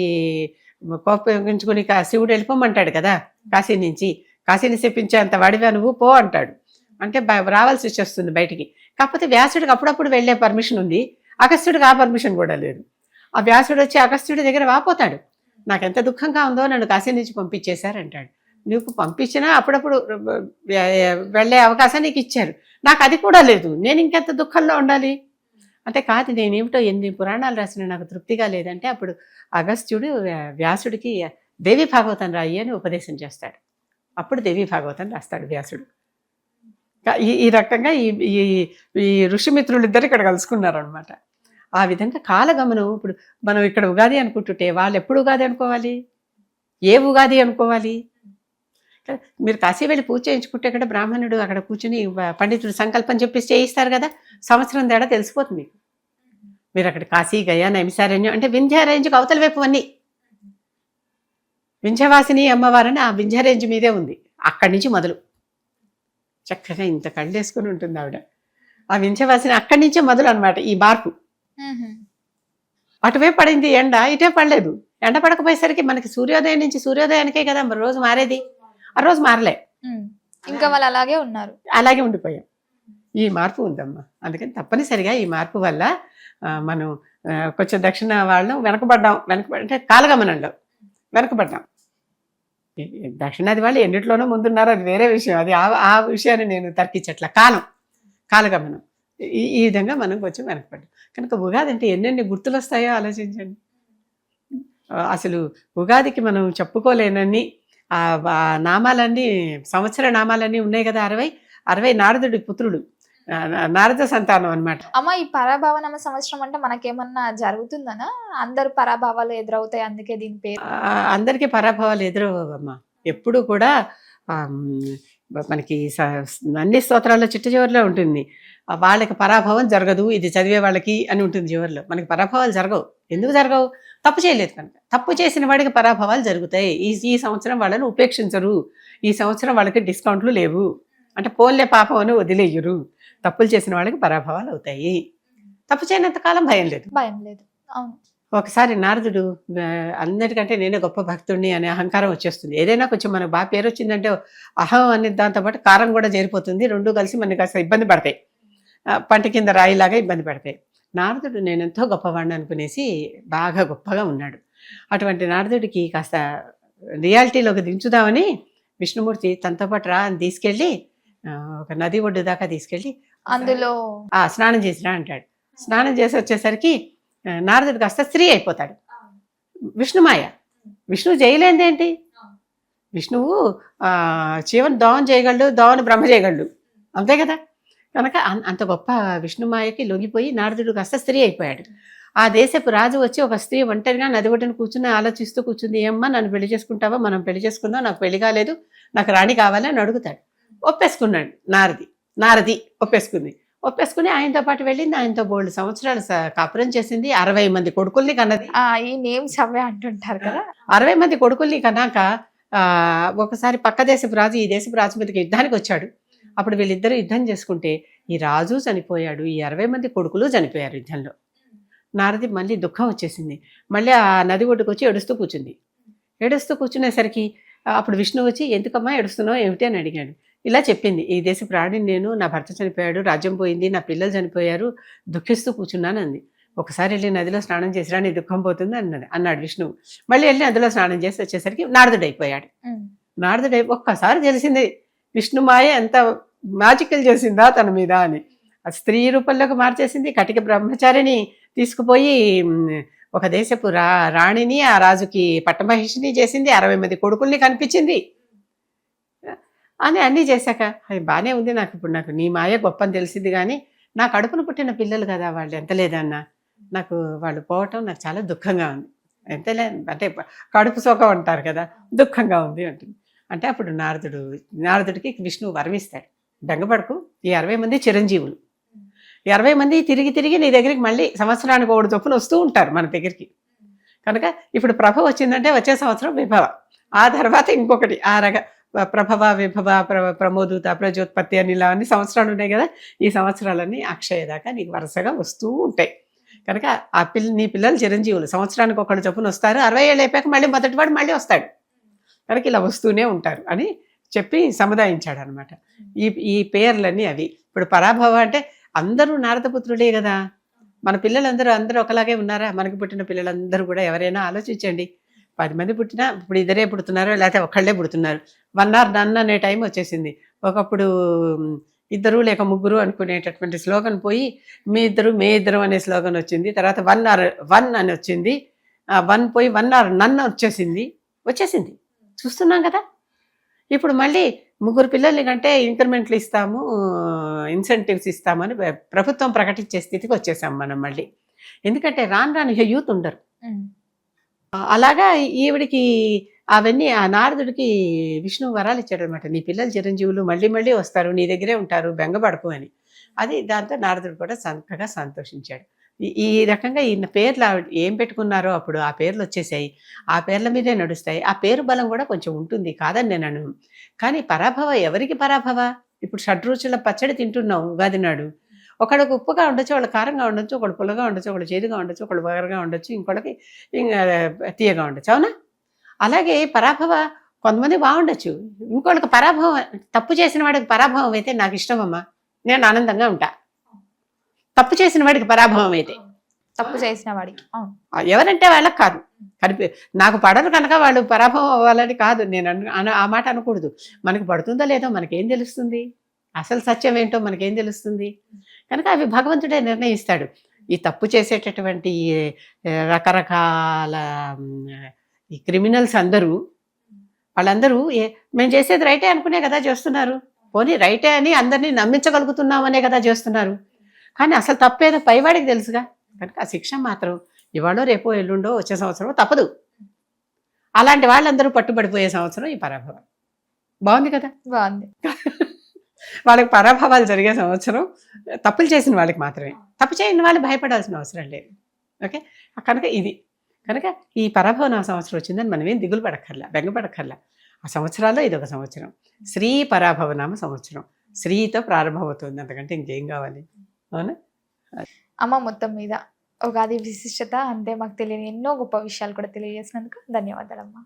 [SPEAKER 2] కోపగించుకుని శివుడు వెళ్ళిపోమంటాడు కదా, కాశీని చెప్పించేంత వాడివా నువ్వు పో అంటాడు. అంటే రావాల్సి వచ్చేస్తుంది బయటికి. కాకపోతే వ్యాసుడికి అప్పుడప్పుడు వెళ్ళే పర్మిషన్ ఉంది, అగస్త్యుడికి ఆ పర్మిషన్ కూడా లేదు. ఆ వ్యాసుడు వచ్చి అగస్త్యుడి దగ్గర వాపోతాడు, నాకు ఎంత దుఃఖంగా ఉందో, నన్ను కాశీ నుంచి పంపించేశారంటాడు. నువ్వు పంపించినా అప్పుడప్పుడు వెళ్ళే అవకాశం నీకు ఇచ్చారు, నాకు అది కూడా లేదు, నేను ఇంకెంత దుఃఖంలో ఉండాలి అంటే, కాదు నేనేమిటో 8 పురాణాలు రాసిన నాకు తృప్తిగా లేదంటే అప్పుడు అగస్త్యుడు వ్యాసుడికి దేవి భాగవతం రాయి అని ఉపదేశం చేస్తాడు. అప్పుడు దేవి భాగవతం రాస్తాడు వ్యాసుడు. ఈ రకంగా ఈ ఋషిమిత్రులు ఇద్దరు ఇక్కడ కలుసుకున్నారు అనమాట. ఆ విధంగా కాలగమనం. ఇప్పుడు మనం ఇక్కడ ఉగాది అనుకుంటుంటే వాళ్ళు ఎప్పుడు ఉగాది అనుకోవాలి, ఏ ఉగాది అనుకోవాలి? మీరు కాశీ వెళ్ళి పూజ చేయించుకుంటే కూడా బ్రాహ్మణుడు అక్కడ కూర్చుని పండితుడు సంకల్పం చెప్పేసి చేయిస్తారు కదా, సంవత్సరం తేడా తెలిసిపోతుంది మీకు. మీరు అక్కడ కాశీ గయా నైమిసారణ్యం అంటే వింధ్య రేంజ్కి అవతల వైపు అన్నీ. వింధ్యవాసిని అమ్మవారని ఆ వింధ్య రేంజ్ మీదే ఉంది. అక్కడి నుంచి మొదలు చక్కగా ఇంత కళ్ళేసుకుని ఉంటుంది ఆవిడ. ఆ వింధ్యవాసిని అక్కడి నుంచే మొదలు అనమాట ఈ మార్పు. అటువైపు పడింది ఎండ, ఇటే పడలేదు. ఎండ పడకపోయేసరికి మనకి సూర్యోదయం నుంచి సూర్యోదయానికే కదా మరి రోజు మారేది. ఆ రోజు మారలే,
[SPEAKER 1] ఇంకా వాళ్ళు అలాగే ఉన్నారు,
[SPEAKER 2] అలాగే ఉండిపోయాం. ఈ మార్పు ఉందమ్మా. అందుకని తప్పనిసరిగా ఈ మార్పు వల్ల మనం కొంచెం దక్షిణ వాళ్ళం వెనకబడ్డాం. అంటే కాలగమనంలో వెనకబడ్డాం. దక్షిణాది వాళ్ళు ఎన్నిట్లోనో ముందున్నారు, అది వేరే విషయం. అది ఆ విషయాన్ని నేను తర్కించట్ల. కాలగమనం ఈ విధంగా మనం కొంచెం వెనకబడ్డాం. కనుక ఉగాది అంటే ఎన్నెన్ని గుర్తులు వస్తాయో ఆలోచించండి. అసలు ఉగాదికి మనం చెప్పుకోలేనన్ని ఆ నామాలన్నీ, సంవత్సర నామాలన్నీ ఉన్నాయి కదా. 60 నారదుడి పుత్రుడు, నారద సంతానం అన్నమాట.
[SPEAKER 1] అమ్మ ఈ పరాభావనామ సంవత్సరం అంటే మనకేమన్నా జరుగుతుందనా? అందరు పరాభావాలు ఎదురవుతాయి అందుకే దీని పేరు?
[SPEAKER 2] అందరికీ పరాభవాలు ఎదురవ్వమ్మా. ఎప్పుడు కూడా మనకి అన్ని స్తోత్రాల్లో చిట్ట చివరిలో ఉంటుంది, వాళ్ళకి పరాభవం జరగదు ఇది చదివే వాళ్ళకి అని ఉంటుంది చివరిలో. మనకి పరాభవాలు జరగవు. ఎందుకు జరగవు? తప్పు చేయలేదు కనుక. తప్పు చేసిన వాడికి పరాభవాలు జరుగుతాయి. ఈ సంవత్సరం వాళ్ళని ఉపేక్షించరు, ఈ సంవత్సరం వాళ్ళకి డిస్కౌంట్లు లేవు అంటే పోన్లే పాపం అని వదిలేయరు. తప్పులు చేసిన వాళ్ళకి పరాభవాలు అవుతాయి. తప్పు చేయనంత కాలం భయం లేదు.
[SPEAKER 1] అవును.
[SPEAKER 2] ఒకసారి నారదుడు అందరికంటే నేనే గొప్ప భక్తుడిని అనే అహంకారం వచ్చేస్తుంది. ఏదైనా కొంచెం మనకు బాగా పేరు వచ్చిందంటే అహం అనే దాంతోపాటు కారం కూడా చేరిపోతుంది. రెండు కలిసి మనకి కాస్త ఇబ్బంది పడతాయి, పంట కింద రాయిలాగా ఇబ్బంది పడతాయి. నారదుడు నేనెంతో గొప్పవాడిని అనుకునేసి బాగా గొప్పగా ఉన్నాడు. అటువంటి నారదుడికి కాస్త రియాలిటీలోకి దించుదామని విష్ణుమూర్తి తనతో పాటు రా అని తీసుకెళ్ళి ఒక నది ఒడ్డు దాకా తీసుకెళ్ళి
[SPEAKER 1] అందులో
[SPEAKER 2] స్నానం చేసిరా అంటాడు. స్నానం చేసి వచ్చేసరికి నారదుడు కాస్త స్త్రీ అయిపోతాడు. విష్ణుమాయ. విష్ణువు చేయలేందేంటి? విష్ణువు శివుని దోవం చేయగలడు, దోవని బ్రహ్మ చేయగలడు, అంతే కదా. కనుక అంత గొప్ప విష్ణుమాయకి లొంగిపోయి నారదుడు కాస్త స్త్రీ అయిపోయాడు. ఆ దేశపు రాజు వచ్చి ఒక స్త్రీ ఒంటరిగా నది ఒడ్డున కూర్చుని ఆలోచిస్తూ కూర్చుంది. ఏమ్మా నన్ను పెళ్లి చేసుకుంటావా? మనం పెళ్లి చేసుకుందాం, నాకు పెళ్లి కాలేదు, నాకు రాణి కావాలి అని అడుగుతాడు. ఒప్పేసుకున్నాడు నారది ఒప్పేసుకుని ఆయనతో పాటు వెళ్ళింది. ఆయనతో 3 సంవత్సరాలు కాపురం చేసింది. 60 మంది కొడుకుల్ని కన్నది.
[SPEAKER 1] ఈ నేమ్స్ అవే అంటుంటారు కదా.
[SPEAKER 2] 60 మంది కొడుకుల్ని కన్నాక ఒకసారి పక్క దేశపు రాజు ఈ దేశపు రాజు మీదకి యుద్ధానికి వచ్చాడు. అప్పుడు వీళ్ళిద్దరూ యుద్ధం చేసుకుంటే ఈ రాజు చనిపోయాడు, ఈ 60 మంది కొడుకులు చనిపోయారు యుద్ధంలో. నారది మళ్ళీ దుఃఖం వచ్చేసింది. మళ్ళీ ఆ నది ఒడ్డుకు వచ్చి ఏడుస్తూ కూర్చునేసరికి అప్పుడు విష్ణువు వచ్చి ఎందుకమ్మా ఏడుస్తున్నావు ఏమిటి అని అడిగాడు. ఇలా చెప్పింది, ఈ దేశపు రాణిని నేను, నా భర్త చనిపోయాడు, రాజ్యం పోయింది, నా పిల్లలు చనిపోయారు, దుఃఖిస్తూ కూర్చున్నాను అంది. ఒకసారి వెళ్ళి నదిలో స్నానం చేసిరా నీ దుఃఖం పోతుంది అన్నాడు విష్ణువు. మళ్ళీ వెళ్ళి నదిలో స్నానం చేసి వచ్చేసరికి నారదుడైపోయాడు. ఒక్కసారి తెలిసింది విష్ణుమాయ ఎంత మ్యాజికల్ చేసిందా తన మీద అని. ఆ స్త్రీ రూపంలోకి మార్చేసింది. కటిక బ్రహ్మచారిని తీసుకుపోయి ఒక దేశపు రాణిని, ఆ రాజుకి పట్టమహిషిని చేసింది. 60 మంది కొడుకుల్ని కనిపించింది అని అన్నీ చేశాక అది బాగానే ఉంది. నాకు నీ మాయ గొప్ప అని తెలిసింది, కానీ నా కడుపును పుట్టిన పిల్లలు కదా, వాళ్ళు ఎంత లేదన్నా, నాకు వాళ్ళు పోవటం నాకు చాలా దుఃఖంగా ఉంది. ఎంతలే అంటే కడుపు సోకం అంటారు కదా, దుఃఖంగా ఉంది అంటుంది. అంటే అప్పుడు నారదుడికి విష్ణువు వరమిస్తాడు, బెంగపడకు, ఈ 60 మంది చిరంజీవులు, ఈ 60 మంది తిరిగి నీ దగ్గరికి మళ్ళీ సంవత్సరానికి 1 చొప్పున వస్తూ ఉంటారు మన దగ్గరికి. కనుక ఇప్పుడు ప్రభ వచ్చిందంటే వచ్చే సంవత్సరం విభవ, ఆ తర్వాత ఇంకొకటి ఆ ప్రభవ విభవ ప్రమోదూత ప్రజోత్పత్తి అని ఇలా అన్ని సంవత్సరాలు ఉన్నాయి కదా. ఈ సంవత్సరాలన్నీ అక్షయ దాకా నీకు వరుసగా వస్తూ ఉంటాయి. కనుక నీ పిల్లలు చిరంజీవులు, సంవత్సరానికి 1 చొప్పున వస్తారు. 60 ఏళ్ళు అయిపోయాక మళ్ళీ మొదటివాడు మళ్ళీ వస్తాడు. కనుక ఇలా వస్తూనే ఉంటారు అని చెప్పి సముదాయించాడు అనమాట. ఈ పేర్లన్నీ అవి. ఇప్పుడు పరాభవ అంటే అందరూ నారదపుత్రులే కదా. మన పిల్లలందరూ ఒకలాగే ఉన్నారా? మనకి పుట్టిన పిల్లలందరూ కూడా ఎవరైనా ఆలోచించండి. 10 మంది పుట్టినా ఇప్పుడు ఇద్దరే పుడుతున్నారు, లేకపోతే ఒక్కళ్ళే పుడుతున్నారు. 1 or none అనే టైం వచ్చేసింది. ఒకప్పుడు 2 లేక 3 అనుకునేటటువంటి స్లోగన్ పోయి మీ ఇద్దరు అనే స్లోగన్ వచ్చింది. తర్వాత 1 or 1 అని వచ్చింది. 1 పోయి 1 or none వచ్చేసింది. చూస్తున్నాం కదా. ఇప్పుడు మళ్ళీ 3 పిల్లల్ని కంటే ఇంక్రిమెంట్లు ఇస్తాము, ఇన్సెంటివ్స్ ఇస్తామని ప్రభుత్వం ప్రకటించే స్థితికి వచ్చేసాం మనం మళ్ళీ. ఎందుకంటే రాను రాను ఇక యూత్ ఉండరు.
[SPEAKER 1] ఉమ్.
[SPEAKER 2] అలాగా ఈవిడికి అవన్నీ ఆ నారదుడికి విష్ణువు వరాలు ఇచ్చాడనమాట. నీ పిల్లలు చిరంజీవులు మళ్ళీ మళ్ళీ వస్తారు, నీ దగ్గరే ఉంటారు, బెంగపడకు అని. అది దాంతో నారదుడు కూడా చక్కగా సంతోషించాడు. ఈ రకంగా ఈయన పేర్లు ఏం పెట్టుకున్నారో అప్పుడు ఆ పేర్లు వచ్చేసాయి. ఆ పేర్ల మీదే నడుస్తాయి. ఆ పేరు బలం కూడా కొంచెం ఉంటుంది, కాదని నేను అనను. కానీ పరాభవ ఎవరికి పరాభవ? ఇప్పుడు షడ్రుచుల పచ్చడి తింటున్నాం ఉగాది నాడు. ఒకళ్ళకి ఉప్పుగా ఉండొచ్చు, ఒకళ్ళు కారంగా ఉండొచ్చు, ఒకళ్ళు పుల్లగా ఉండొచ్చు, ఒకళ్ళు చేదుగా ఉండొచ్చు, ఒకళ్ళు వగరగా ఉండొచ్చు, ఇంకొకళ్ళకి ఇంకా తీయగా ఉండొచ్చు. అవునా? అలాగే పరాభవ కొంతమంది బాగుండొచ్చు, ఇంకోళ్ళకి పరాభవం. తప్పు చేసిన వాడికి పరాభవం అయితే నాకు ఇష్టమమ్మా, నేను ఆనందంగా ఉంటా. తప్పు చేసిన వాడికి పరాభవం అయితే
[SPEAKER 1] తప్పు చేసిన వాడికి అవును.
[SPEAKER 2] ఎవరంటే వాళ్ళకి కాదు, నాకు పడరు కనుక వాళ్ళు పరాభవం అవ్వాలని కాదు నేను ఆ మాట అనకూడదు. మనకి పడుతుందో లేదో మనకేం తెలుస్తుంది? అసలు సత్యం ఏంటో మనకేం తెలుస్తుంది? కనుక అవి భగవంతుడే నిర్ణయిస్తాడు. ఈ తప్పు చేసేటటువంటి రకరకాల ఈ క్రిమినల్స్ అందరూ, వాళ్ళందరూ మేము చేసేది రైటే అనుకునే కదా చేస్తున్నారు. పోనీ రైటే అని అందరినీ నమ్మించగలుగుతున్నామనే కదా చేస్తున్నారు. కానీ అసలు తప్పేదో పైవాడికి తెలుసుగా. కనుక ఆ శిక్ష మాత్రం ఇవాళో రేపో ఎల్లుండో వచ్చే సంవత్సరం తప్పదు. అలాంటి వాళ్ళందరూ పట్టుబడిపోయే సంవత్సరం ఈ పరాభవం. బాగుంది కదా?
[SPEAKER 1] బాగుంది.
[SPEAKER 2] వాళ్ళకి పరాభవాలు జరిగే సంవత్సరం తప్పులు చేసిన వాళ్ళకి మాత్రమే. తప్పు చేయని వాళ్ళు భయపడాల్సిన అవసరం లేదు. ఓకే, కనుక ఇది కనుక ఈ పరాభవ సంవత్సరం వచ్చిందని మనం ఏం దిగులు పడక్కర్లా, బెంగపడక్కర్లా. ఆ సంవత్సరాల్లో ఇదొక సంవత్సరం. శ్రీ పరాభవనామ సంవత్సరం. శ్రీతో ప్రారంభమవుతుంది, అంతకంటే ఇంకేం కావాలి? అవునా?
[SPEAKER 1] అమ్మ, మొత్తం మీద ఉగాది విశిష్టత అంటే మాకు తెలియని ఎన్నో గొప్ప విషయాలు కూడా తెలియజేసినందుకు ధన్యవాదాలమ్మా.